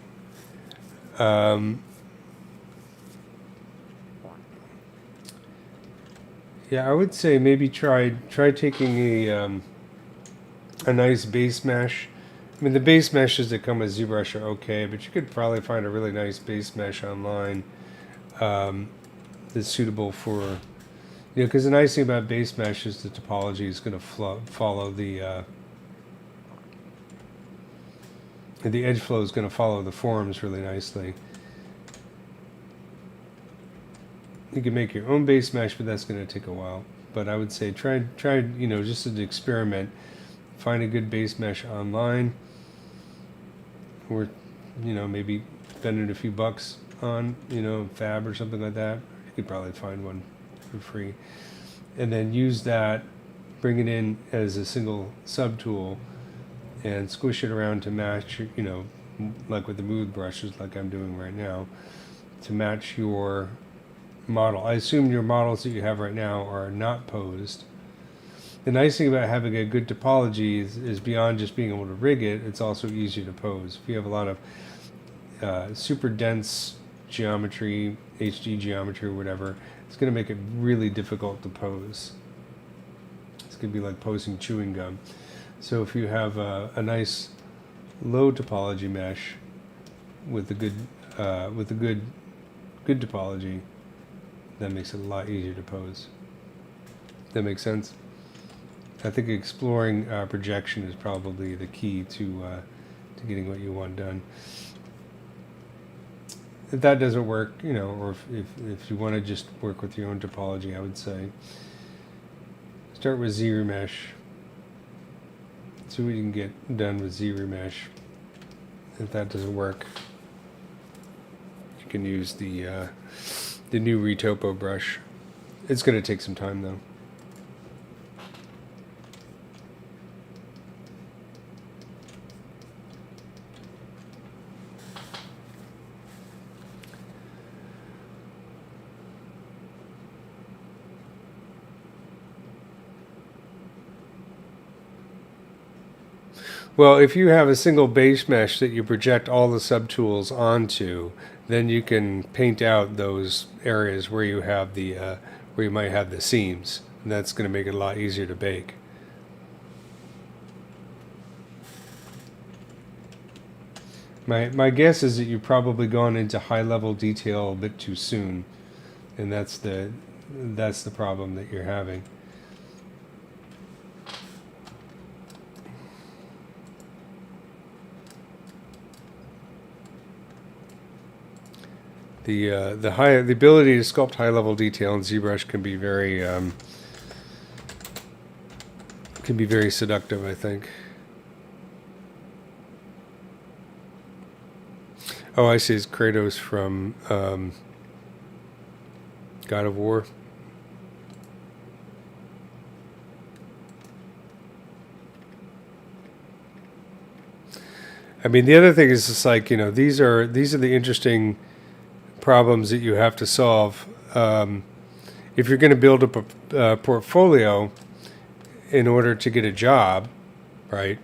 Yeah, I would say maybe try taking a nice base mesh. I mean, the base meshes that come with ZBrush are okay, but you could probably find a really nice base mesh online that's suitable for, because the nice thing about base mesh is the topology is going to follow the edge flow is going to follow the forms really nicely. You can make your own base mesh, but that's going to take a while. But I would say try just as an experiment, find a good base mesh online, or maybe spending a few bucks on Fab or something like that. You could probably find one for free, and then use that, bring it in as a single subtool, and squish it around to match, like with the smooth brushes like I'm doing right now, to match your model. I assume your models that you have right now are not posed. The nice thing about having a good topology is beyond just being able to rig it, it's also easier to pose. If you have a lot of super dense geometry, HD geometry or whatever, it's going to make it really difficult to pose. It's going to be like posing chewing gum. So if you have a nice low topology mesh with a good good topology, that makes it a lot easier to pose. That makes sense? I think exploring projection is probably the key to getting what you want done. If that doesn't work, you know, or if you want to just work with your own topology, I would say start with ZBrush. See what you can get done with ZBrush. If that doesn't work, you can use the new Retopo brush. It's going to take some time though. Well, if you have a single base mesh that you project all the subtools onto, then you can paint out those areas where you have the where you might have the seams, and that's going to make it a lot easier to bake. My guess is that you've probably gone into high-level detail a bit too soon, and that's the problem that you're having. The ability to sculpt high level detail in ZBrush can be very seductive, I think. Oh, I see. It's Kratos from God of War. I mean, the other thing is just like, you know, these are the interesting problems that you have to solve. If you're going to build up a portfolio in order to get a job, right?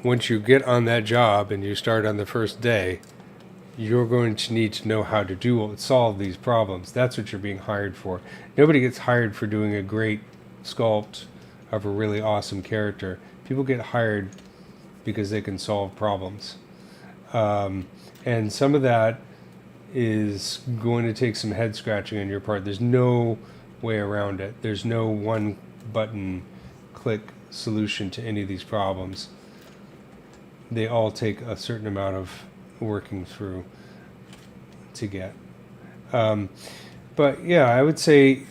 Once you get on that job and you start on the first day, you're going to need to know how to solve these problems. That's what you're being hired for. Nobody gets hired for doing a great sculpt of a really awesome character. People get hired because they can solve problems. And some of that is going to take some head scratching on your part. There's no way around it. There's no one button click solution to any of these problems. They all take a certain amount of working through to get. But yeah, I would say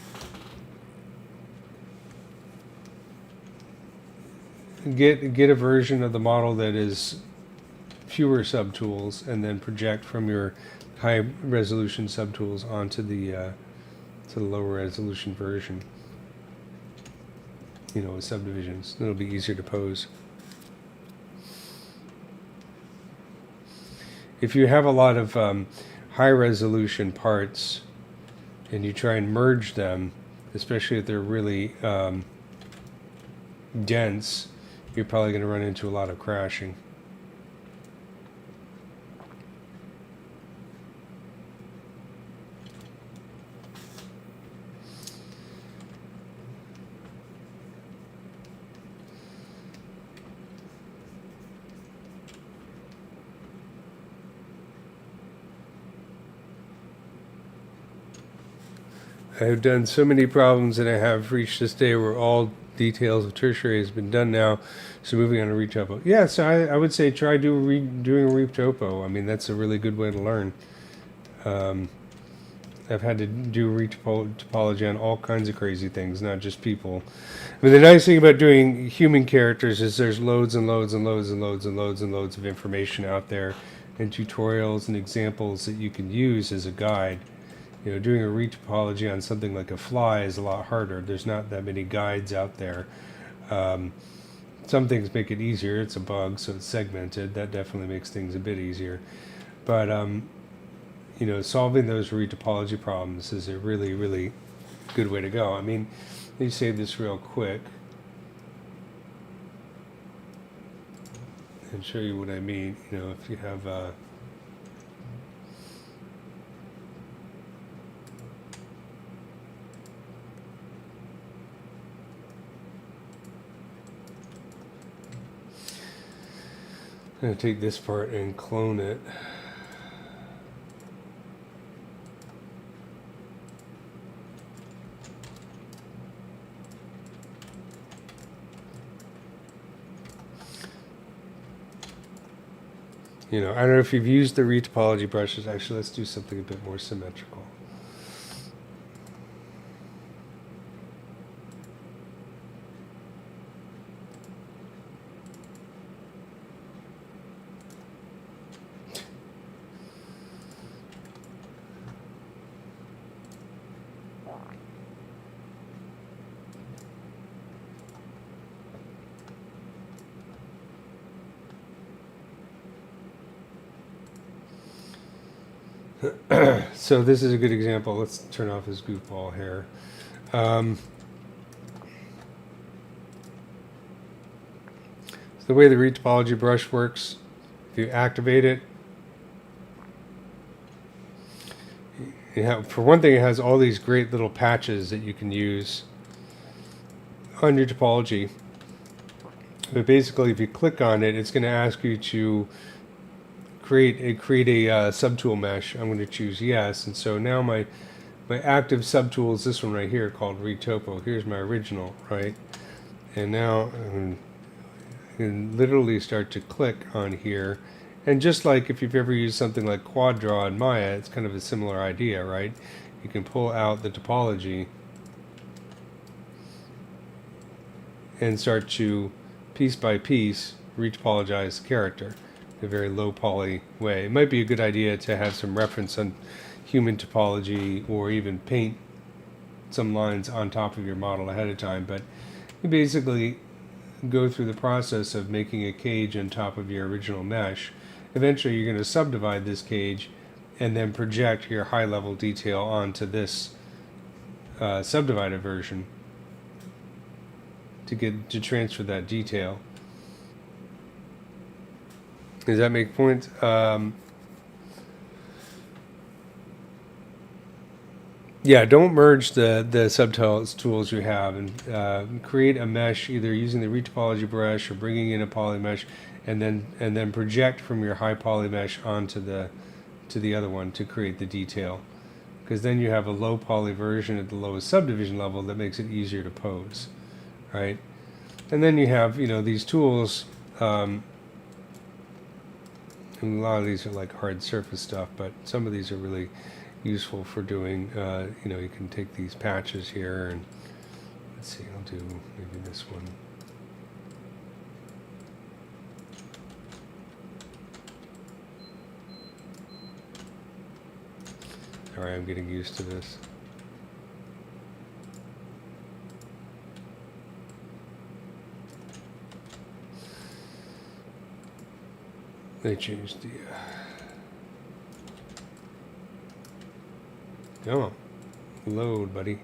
get a version of the model that is fewer subtools, and then project from your high resolution subtools onto the to the lower resolution version. You know, with subdivisions, it'll be easier to pose. If you have a lot of high resolution parts and you try and merge them, especially if they're really dense, you're probably going to run into a lot of crashing. I've done so many problems, and I have reached this day where all details of tertiary has been done now. So moving on to retopo. Yeah, so I would say try doing a retopo. I mean, that's a really good way to learn. I've had to do retopology on all kinds of crazy things, not just people. I mean, the nice thing about doing human characters is there's loads and loads and loads and loads and loads and loads of information out there, and tutorials and examples that you can use as a guide. You know, doing a retopology on something like a fly is a lot harder. There's not that many guides out there. Some things make it easier. It's a bug, so it's segmented. That definitely makes things a bit easier. But, you know, solving those retopology problems is a really, really good way to go. I mean, let me save this real quick and show you what I mean. You know, if you have... I'm going to take this part and clone it. You know, I don't know if you've used the retopology brushes. Actually, let's do something a bit more symmetrical. So this is a good example. Let's turn off his goofball hair. So the way the retopology brush works, if you activate it, for one thing, it has all these great little patches that you can use on your topology. But basically, if you click on it, it's going to ask you to create a subtool mesh. I'm going to choose yes, and so now my active subtool is this one right here called Retopo. Here's my original, right? And now I can literally start to click on here, and just like if you've ever used something like Quad Draw in Maya, it's kind of a similar idea, right? You can pull out the topology and start to piece by piece retopologize the character. A very low poly way. It might be a good idea to have some reference on human topology, or even paint some lines on top of your model ahead of time, but you basically go through the process of making a cage on top of your original mesh. Eventually you're going to subdivide this cage and then project your high level detail onto this subdivided version to transfer that detail. Does that make point? Yeah, don't merge the subtools you have, and create a mesh either using the retopology brush or bringing in a poly mesh, and then project from your high poly mesh onto the other one to create the detail. Because then you have a low poly version at the lowest subdivision level that makes it easier to pose, right? And then you have, you know, these tools. And a lot of these are like hard surface stuff, but some of these are really useful for doing, you know, you can take these patches here and, let's see, I'll do maybe this one. Alright, I'm getting used to this. They changed the come on, load, buddy.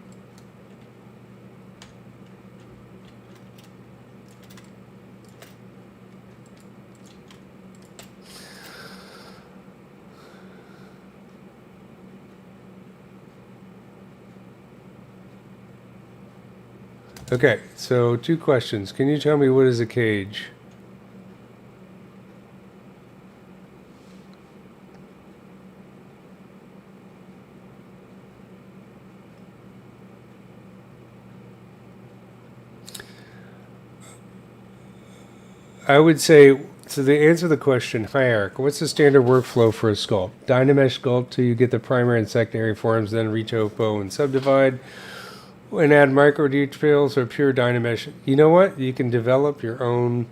Okay, so 2 questions. Can you tell me what is a cage? I would say, so to answer the question, hi Eric, what's the standard workflow for a sculpt? Dynamesh sculpt till you get the primary and secondary forms, then retopo and subdivide, and add micro details, or pure Dynamesh. You know what? You can develop your own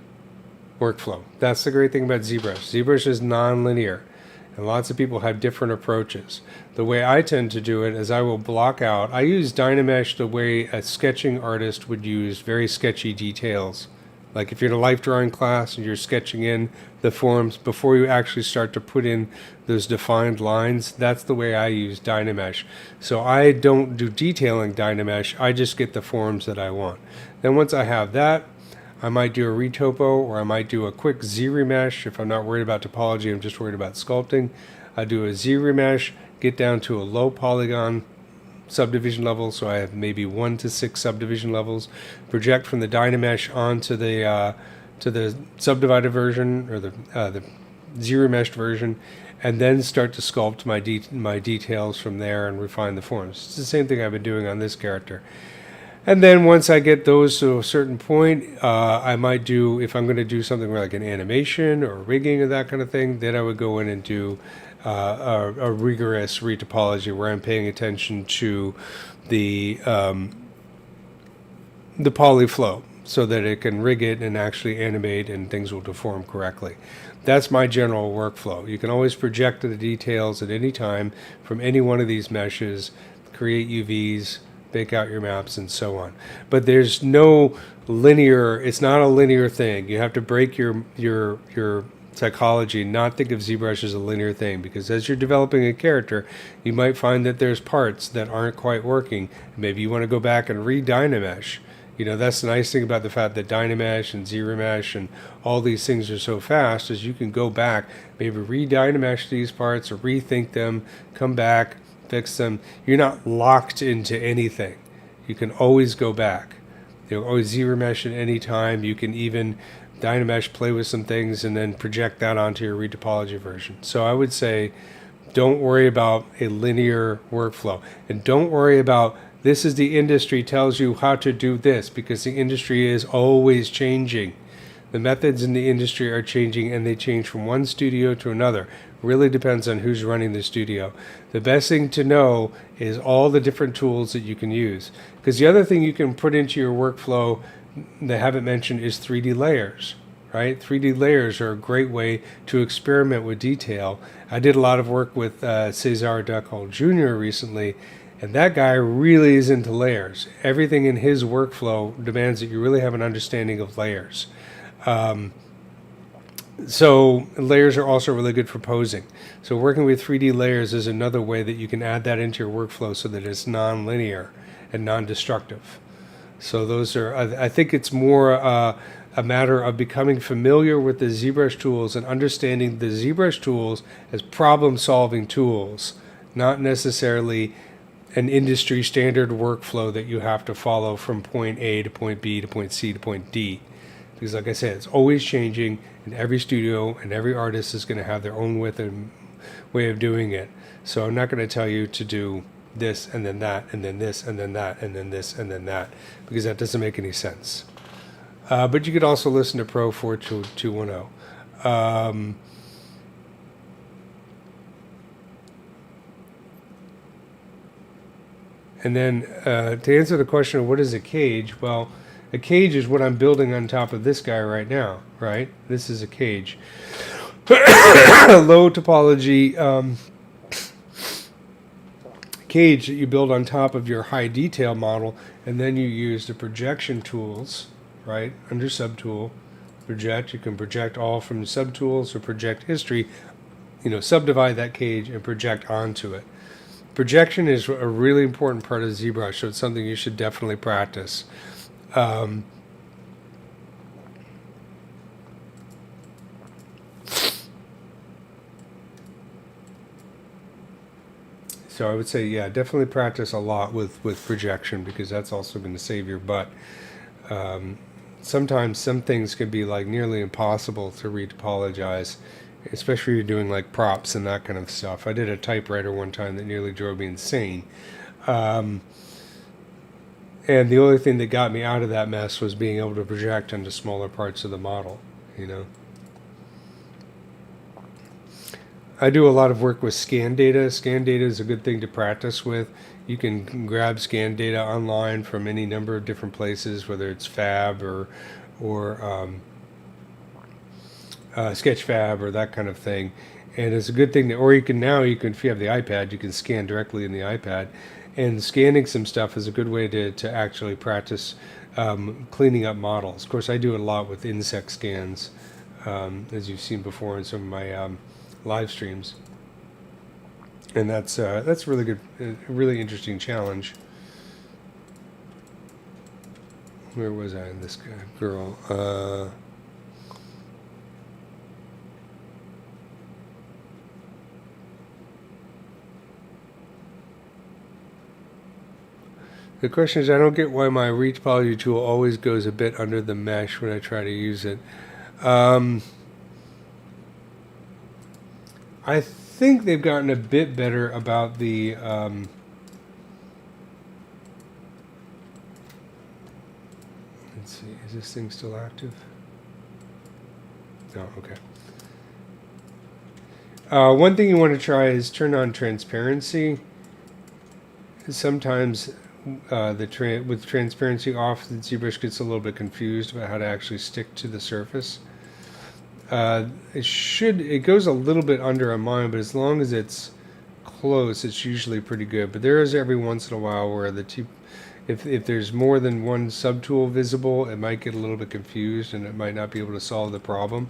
workflow. That's the great thing about ZBrush. ZBrush is non-linear, and lots of people have different approaches. The way I tend to do it is I will block out. I use Dynamesh the way a sketching artist would use very sketchy details. Like if you're in a life drawing class and you're sketching in the forms before you actually start to put in those defined lines, that's the way I use Dynamesh. So I don't do detailing Dynamesh, I just get the forms that I want. Then once I have that, I might do a retopo, or I might do a quick Z-remesh. If I'm not worried about topology, I'm just worried about sculpting. I do a Z-remesh, get down to a low polygon subdivision level, so I have maybe 1 to 6 subdivision levels, project from the Dynamesh onto the to the subdivided version or the zero meshed version, and then start to sculpt my details from there and refine the forms. It's the same thing I've been doing on this character. And then once I get those to a certain point, I might do, if I'm going to do something like an animation or rigging or that kind of thing, then I would go in and do a rigorous retopology where I'm paying attention to the polyflow so that it can rig it and actually animate and things will deform correctly. That's my general workflow. You can always project the details at any time from any one of these meshes, create UVs, bake out your maps, and so on. But there's no linear, it's not a linear thing. You have to break your psychology, not think of ZBrush as a linear thing, because as you're developing a character, you might find that there's parts that aren't quite working. Maybe you want to go back and re-Dynamesh. You know, that's the nice thing about the fact that Dynamesh and ZBrush and all these things are so fast, is you can go back, maybe re-Dynamesh these parts or rethink them, come back, fix them. You're not locked into anything. You can always go back. You know, always ZBrush at any time. You can even Dynamesh, play with some things, and then project that onto your retopology version. So I would say, don't worry about a linear workflow, and don't worry about this is the industry tells you how to do this, because the industry is always changing. The methods in the industry are changing, and they change from one studio to another. Really depends on who's running the studio. The best thing to know is all the different tools that you can use. Because the other thing you can put into your workflow that I haven't mentioned is 3D layers, right? 3D layers are a great way to experiment with detail. I did a lot of work with Cesar Duckhall Jr. recently, and that guy really is into layers. Everything in his workflow demands that you really have an understanding of layers. So layers are also really good for posing. So working with 3D layers is another way that you can add that into your workflow so that it's non-linear and non-destructive. So those are, I think it's more a matter of becoming familiar with the ZBrush tools and understanding the ZBrush tools as problem-solving tools, not necessarily an industry standard workflow that you have to follow from point A to point B to point C to point D. Because like I said, it's always changing, and every studio and every artist is going to have their own way of doing it. So I'm not going to tell you to do this and then that and then this and then that and then this and then that, because that doesn't make any sense. But you could also listen to Pro 42210. And then to answer the question of what is a cage, well, a cage is what I'm building on top of this guy right now, right? This is a cage. Low topology cage that you build on top of your high detail model, and then you use the projection tools, right? Under subtool, project. You can project all from the subtools or project history, you know, subdivide that cage and project onto it. Projection is a really important part of ZBrush, so it's something you should definitely practice. So I would say, yeah, definitely practice a lot with projection, because that's also going to save your butt. Sometimes some things can be like nearly impossible to retopologize, especially if you're doing like props and that kind of stuff. I did a typewriter one time that nearly drove me insane. And the only thing that got me out of that mess was being able to project onto smaller parts of the model, you know. I do a lot of work with scan data. Scan data is a good thing to practice with. You can grab scan data online from any number of different places, whether it's Fab or Sketchfab or that kind of thing. And it's a good thing that, or you can, if you have the iPad, you can scan directly in the iPad. And scanning some stuff is a good way to actually practice cleaning up models. Of course, I do it a lot with insect scans, as you've seen before in some of my live streams. And that's really good, really interesting challenge. Where was I in this girl? The question is, I don't get why my retopology tool always goes a bit under the mesh when I try to use it. I think they've gotten a bit better about the let's see, is this thing still active? No, okay. One thing you want to try is turn on transparency. Sometimes with transparency off, the ZBrush gets a little bit confused about how to actually stick to the surface. It goes a little bit under on mine, but as long as it's close, it's usually pretty good. But there is every once in a while where if there's more than one subtool visible, it might get a little bit confused and it might not be able to solve the problem.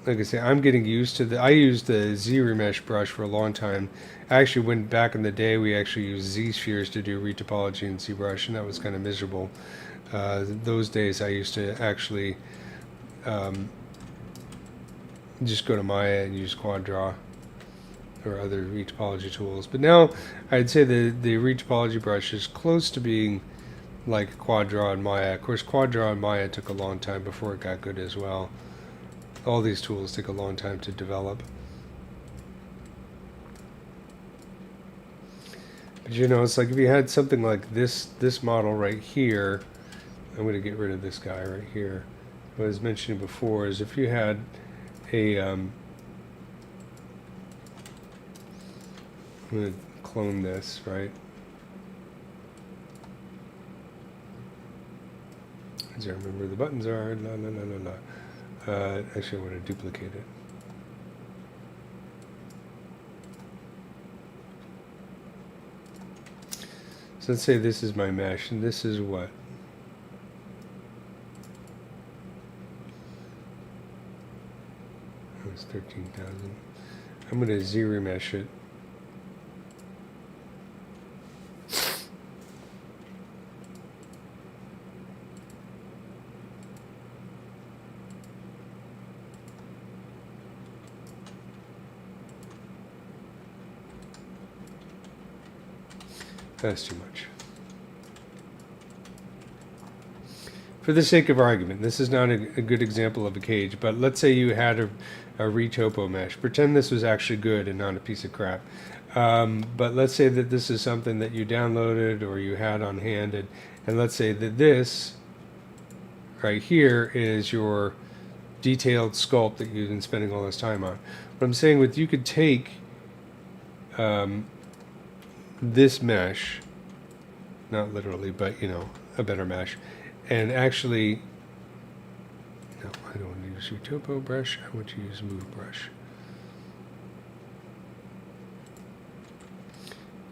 Like I say, I'm getting used to I used the ZBrush brush for a long time. I actually went back in the day, we actually used Z-spheres to do retopology in ZBrush, and that was kind of miserable. Those days I used to actually just go to Maya and use Quad Draw or other retopology tools. But now I'd say the retopology brush is close to being like Quad Draw and Maya. Of course, Quad Draw and Maya took a long time before it got good as well. All these tools take a long time to develop. But you know, it's like if you had something like this model right here, I'm going to get rid of this guy right here. What I was mentioning before is if you had a I'm going to clone this, right? As I remember the buttons are, la la la la la. Actually, I want to duplicate it. So let's say this is my mesh, and this is what? It's 13,000. I'm going to ZBrush it. That's too much. For the sake of argument, this is not a good example of a cage, but let's say you had a retopo mesh. Pretend this was actually good and not a piece of crap. But let's say that this is something that you downloaded or you had on hand, and let's say that this right here is your detailed sculpt that you've been spending all this time on. What I'm saying with you could take this mesh, not literally, but you know, a better mesh, and actually, no, I don't want to use retopo brush, I want to use move brush.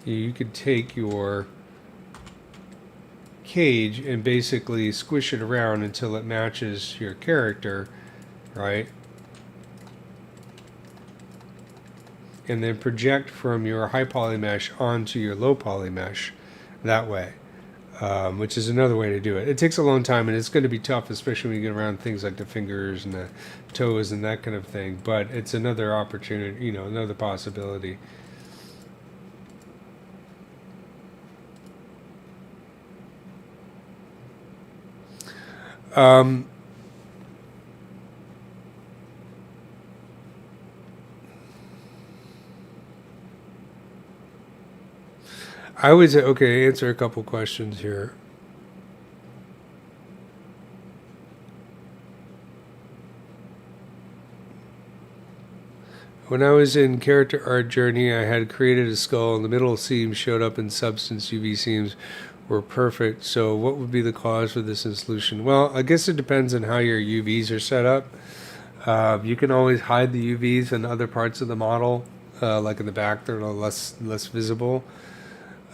You could take your cage and basically squish it around until it matches your character, right? And then project from your high poly mesh onto your low poly mesh that way, which is another way to do it. It takes a long time and it's going to be tough, especially when you get around things like the fingers and the toes and that kind of thing, but it's another opportunity, you know, another possibility. I would say, okay, answer a couple questions here. When I was in character art journey, I had created a skull and the middle seams showed up in substance. UV seams were perfect. So what would be the cause for this in solution? Well, I guess it depends on how your UVs are set up. You can always hide the UVs in other parts of the model, like in the back, they're less visible.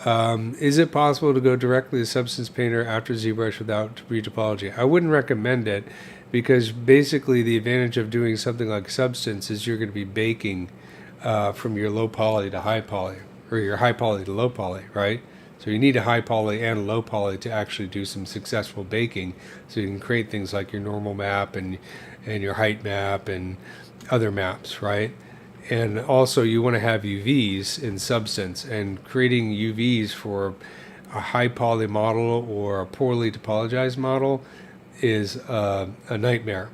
Is it possible to go directly to Substance Painter after ZBrush without retopology? I wouldn't recommend it because basically the advantage of doing something like Substance is you're going to be baking from your low poly to high poly, or your high poly to low poly, right? So you need a high poly and a low poly to actually do some successful baking, so you can create things like your normal map and your height map and other maps, right? And also you want to have UVs in Substance, and creating UVs for a high poly model or a poorly topologized model is a nightmare.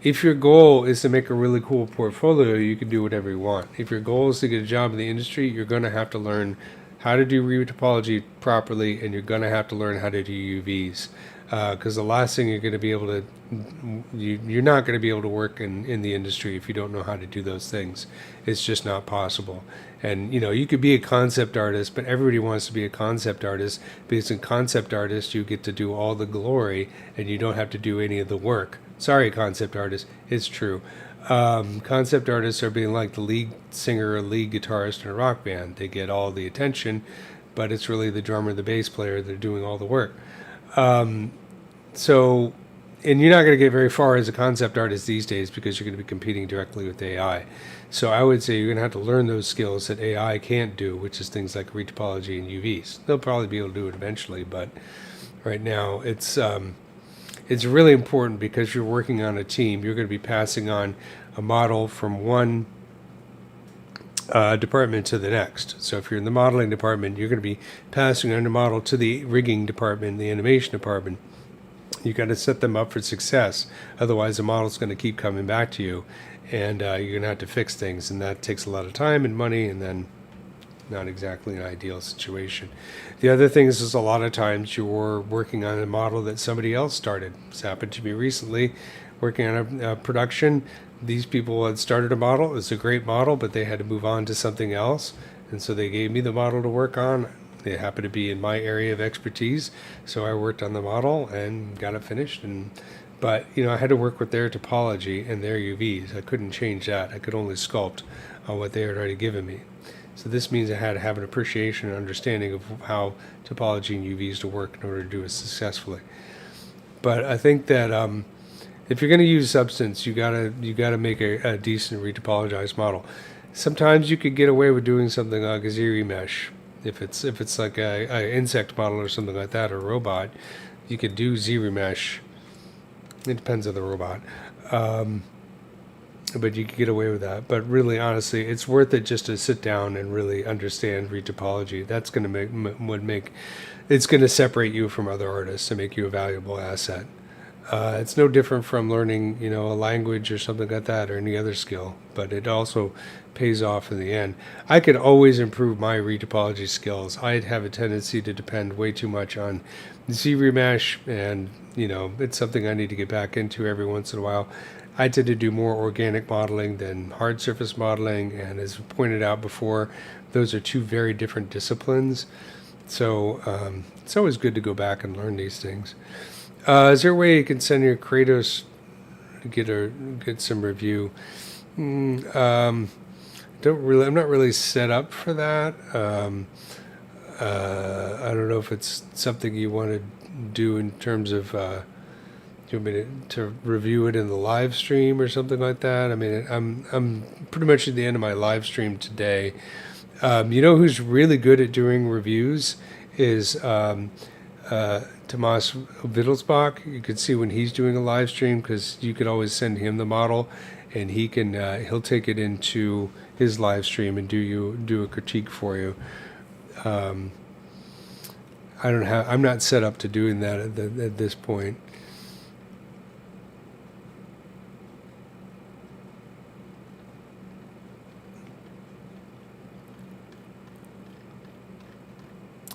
If your goal is to make a really cool portfolio, you can do whatever you want. If your goal is to get a job in the industry, you're going to have to learn how to do retopology properly, and you're going to have to learn how to do UVs. Because the last thing you're going to be able to, you're not going to be able to work in the industry if you don't know how to do those things. It's just not possible. And you could be a concept artist, but everybody wants to be a concept artist because in concept artists you get to do all the glory and you don't have to do any of the work. Sorry, concept artists, it's true. Concept artists are being like the lead singer or lead guitarist in a rock band. They get all the attention, but it's really the drummer, the bass player that are doing all the work. And you're not going to get very far as a concept artist these days because you're going to be competing directly with AI. So I would say you're going to have to learn those skills that AI can't do, which is things like retopology and UVs. They'll probably be able to do it eventually, but right now it's really important because you're working on a team. You're going to be passing on a model from one department to the next. So if you're in the modeling department, you're going to be passing on a model to the rigging department, the animation department. You got to set them up for success. Otherwise, the model's going to keep coming back to you, and you're going to have to fix things, and that takes a lot of time and money, and then not exactly an ideal situation. The other thing is a lot of times you're working on a model that somebody else started. This happened to me recently, working on a production. These people had started a model. It's a great model, but they had to move on to something else, and so they gave me the model to work on. It happened to be in my area of expertise, so I worked on the model and got it finished. But I had to work with their topology and their UVs. I couldn't change that. I could only sculpt on what they had already given me. So this means I had to have an appreciation and understanding of how topology and UVs to work in order to do it successfully. But I think that if you're going to use substance, you gotta make a decent retopologized model. Sometimes you could get away with doing something like a ZBrush. If it's like a insect model or something like that, or a robot, you could do ZBrush. It depends on the robot, but you could get away with that. But really, honestly, it's worth it just to sit down and really understand retopology. That's going to it's going to separate you from other artists and make you a valuable asset. It's no different from learning, a language or something like that, or any other skill, but it also pays off in the end. I could always improve my retopology skills. I'd have a tendency to depend way too much on ZBrush, and it's something I need to get back into every once in a while. I tend to do more organic modeling than hard surface modeling, and as pointed out before, those are two very different disciplines. So it's always good to go back and learn these things. Is there a way you can send your Kratos to get some review? I'm not really set up for that. I don't know if it's something you want to do in terms of do you want me to review it in the live stream or something like that. I mean, I'm pretty much at the end of my live stream today. Who's really good at doing reviews is Tomas Wittelsbach. You could see when he's doing a live stream, because you could always send him the model, and he'll take it into his live stream and do a critique for you. I'm not set up to doing that at this point.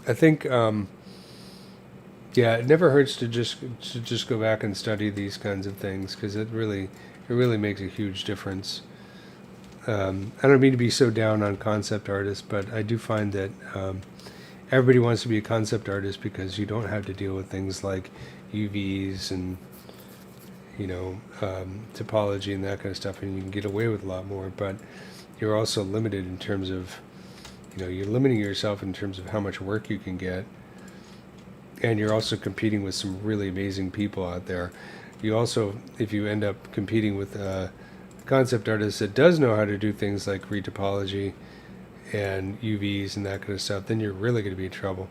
I think it never hurts to just go back and study these kinds of things, because it really makes a huge difference. I don't mean to be so down on concept artists, but I do find that everybody wants to be a concept artist because you don't have to deal with things like UVs and topology and that kind of stuff, and you can get away with a lot more. But you're also limited in terms of you're limiting yourself in terms of how much work you can get, and you're also competing with some really amazing people out there. You also, if you end up competing with a concept artist that does know how to do things like retopology and UVs and that kind of stuff, then you're really going to be in trouble.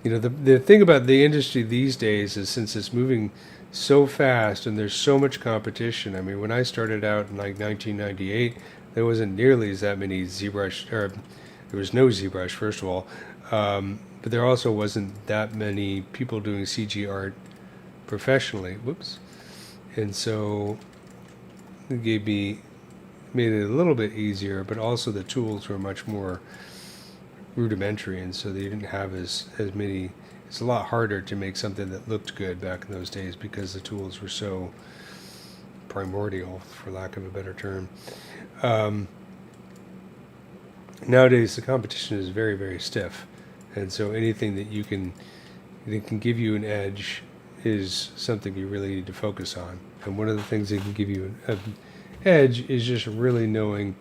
The thing about the industry these days is, since it's moving so fast and there's so much competition. I mean, when I started out in like 1998, there wasn't nearly as that many ZBrush, or there was no ZBrush, first of all, but there also wasn't that many people doing CG art professionally. Whoops. And so it made it a little bit easier, but also the tools were much more rudimentary, and so they didn't have as many. It's a lot harder to make something that looked good back in those days because the tools were so primordial, for lack of a better term. Nowadays the competition is very, very stiff, and so anything that can give you an edge is something you really need to focus on. And one of the things that can give you an edge is just really knowing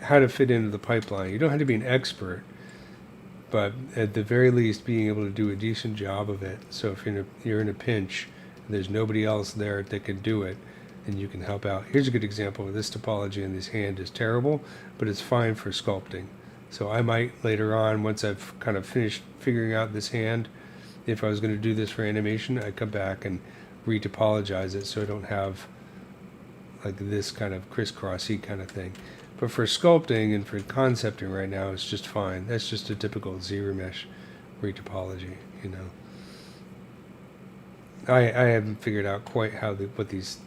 how to fit into the pipeline. You don't have to be an expert, but at the very least being able to do a decent job of it. So if you're in a pinch and there's nobody else there that can do it, then you can help out. Here's a good example. This topology in this hand is terrible, but it's fine for sculpting. So I might later on, once I've kind of finished figuring out this hand, if I was going to do this for animation, I'd come back and retopologize it so I don't have like this kind of crisscrossy kind of thing. But for sculpting and for concepting right now, it's just fine. That's just a typical ZBrush retopology, you know. I haven't figured out quite how these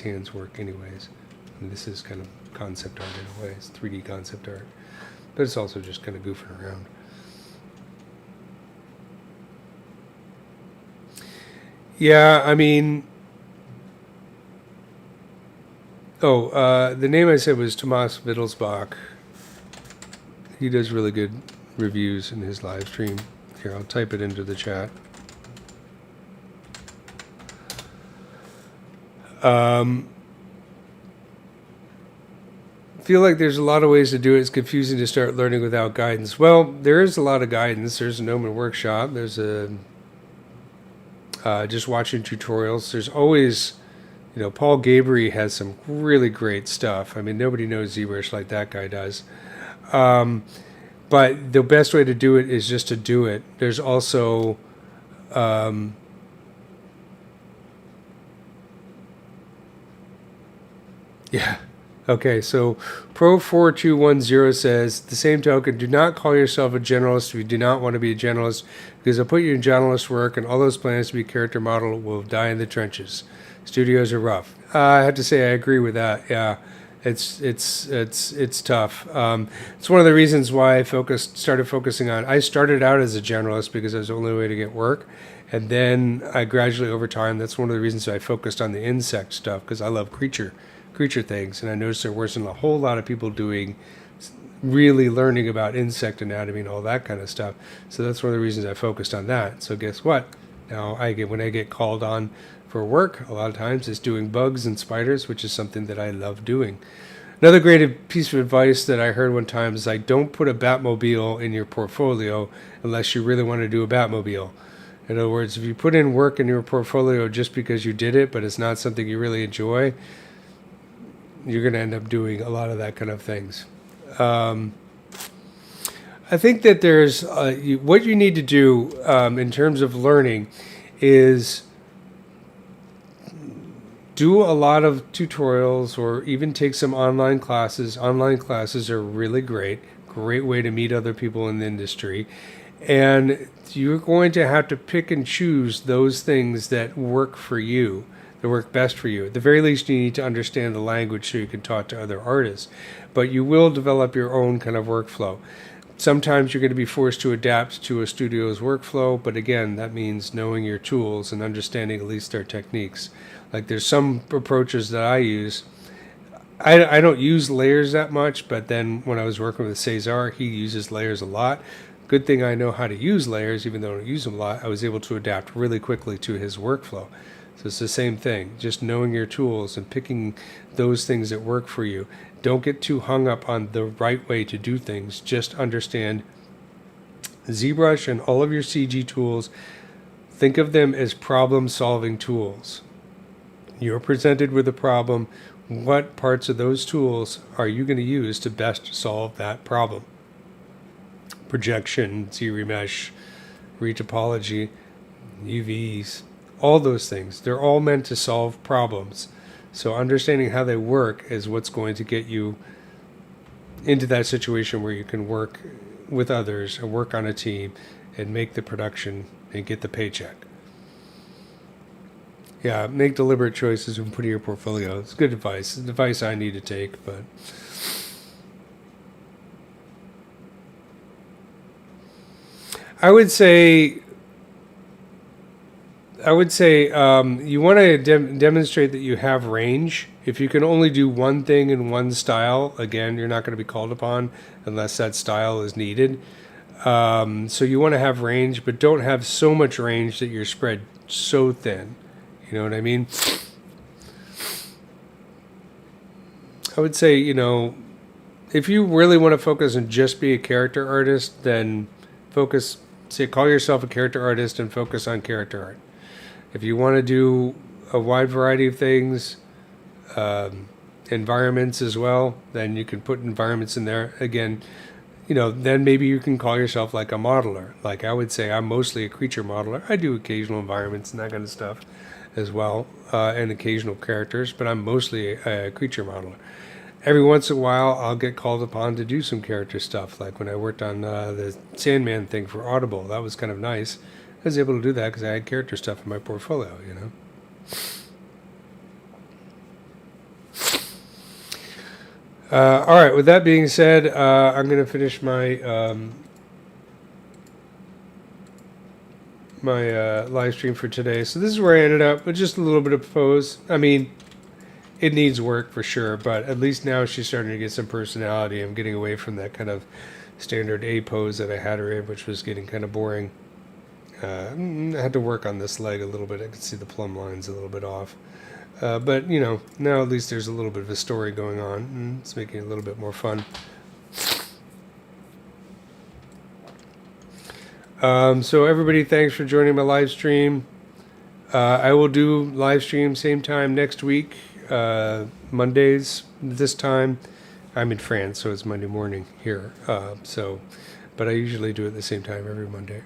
hands work anyways. And this is kind of concept art in a way. It's 3D concept art. But it's also just kind of goofing around. Yeah, I mean, the name I said was Tomas Wittelsbach. He does really good reviews in his live stream. Here, I'll type it into the chat. Feel like there's a lot of ways to do it. It's confusing to start learning without guidance. Well, there is a lot of guidance. There's an Omen workshop. There's a just watching tutorials. There's always, you know, Paul Gabry has some really great stuff. I mean, nobody knows ZBrush like that guy does. But the best way to do it is just to do it. There's also yeah. Okay, so Pro4210 says, the same token, do not call yourself a generalist if you do not want to be a generalist, because I'll put you in generalist work and all those plans to be a character model will die in the trenches. Studios are rough. I have to say I agree with that. Yeah, it's tough. It's one of the reasons why I started focusing on. I started out as a generalist because it was the only way to get work, and then I gradually over time. That's one of the reasons I focused on the insect stuff, because I love creature things, and I noticed there wasn't a whole lot of people really learning about insect anatomy and all that kind of stuff. So that's one of the reasons I focused on that. So guess what? Now when I get called on for work, a lot of times it's doing bugs and spiders, which is something that I love doing. Another great piece of advice that I heard one time is like, don't put a Batmobile in your portfolio unless you really want to do a Batmobile. In other words, if you put in work in your portfolio just because you did it, but it's not something you really enjoy, you're going to end up doing a lot of that kind of things. I think that there's what you need to do in terms of learning is do a lot of tutorials or even take some online classes. Online classes are really great way to meet other people in the industry. And you're going to have to pick and choose those things that work for you, that work best for you. At the very least, you need to understand the language so you can talk to other artists. But you will develop your own kind of workflow. Sometimes you're going to be forced to adapt to a studio's workflow, but again, that means knowing your tools and understanding at least their techniques. Like there's some approaches that I use. I don't use layers that much, but then when I was working with Cesar, he uses layers a lot. Good thing I know how to use layers, even though I don't use them a lot. I was able to adapt really quickly to his workflow. So it's the same thing, just knowing your tools and picking those things that work for you. Don't get too hung up on the right way to do things. Just understand ZBrush and all of your CG tools. Think of them as problem-solving tools. You're presented with a problem. What parts of those tools are you going to use to best solve that problem? Projection, ZRemesh, retopology, UVs, all those things. They're all meant to solve problems. So understanding how they work is what's going to get you into that situation where you can work with others and work on a team and make the production and get the paycheck. Yeah, make deliberate choices when putting your portfolio. It's good advice. It's advice I need to take, but I would say you want to demonstrate that you have range. If you can only do one thing in one style, again, you're not going to be called upon unless that style is needed. So you want to have range, but don't have so much range that you're spread so thin. You know what I mean? I would say, if you really want to focus and just be a character artist, then call yourself a character artist and focus on character art. If you want to do a wide variety of things, environments as well, then you can put environments in there. Again, then maybe you can call yourself like a modeler. Like I would say I'm mostly a creature modeler. I do occasional environments and that kind of stuff as well, and occasional characters, but I'm mostly a creature modeler. Every once in a while, I'll get called upon to do some character stuff, like when I worked on the Sandman thing for Audible. That was kind of nice. I was able to do that because I had character stuff in my portfolio, All right, with that being said, I'm going to finish my live stream for today. So this is where I ended up with just a little bit of pose. I mean, it needs work for sure, but at least now she's starting to get some personality. I'm getting away from that kind of standard A pose that I had her in, which was getting kind of boring. I had to work on this leg a little bit. I could see the plumb lines a little bit off. But, now at least there's a little bit of a story going on. And it's making it a little bit more fun. So everybody, thanks for joining my live stream. I will do live stream same time next week, Mondays this time. I'm in France, so it's Monday morning here. But I usually do it at the same time every Monday.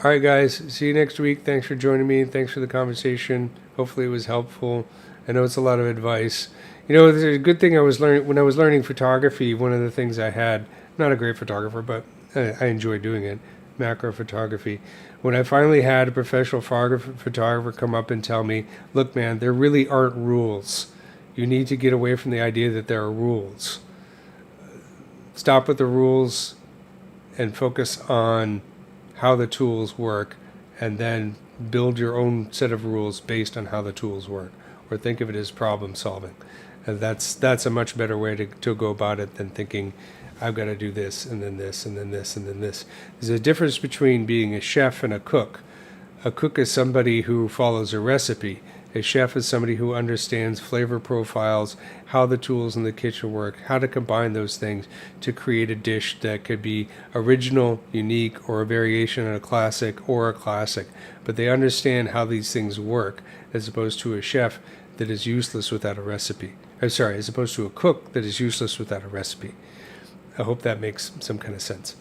All right, guys. See you next week. Thanks for joining me. Thanks for the conversation. Hopefully it was helpful. I know it's a lot of advice. There's a good thing I was learning when I was learning photography. One of the things I had, not a great photographer, but I enjoy doing it, macro photography. When I finally had a professional photographer come up and tell me, look, man, there really aren't rules. You need to get away from the idea that there are rules. Stop with the rules and focus on how the tools work, and then build your own set of rules based on how the tools work, or think of it as problem solving. And that's a much better way to go about it than thinking I've got to do this and then this and then this and then this. There's a difference between being a chef and a cook. A cook is somebody who follows a recipe. A chef is somebody who understands flavor profiles, how the tools in the kitchen work, how to combine those things to create a dish that could be original, unique, or a variation on a classic or a classic. But they understand how these things work, as opposed to a chef that is useless without a recipe. As opposed to a cook that is useless without a recipe. I hope that makes some kind of sense.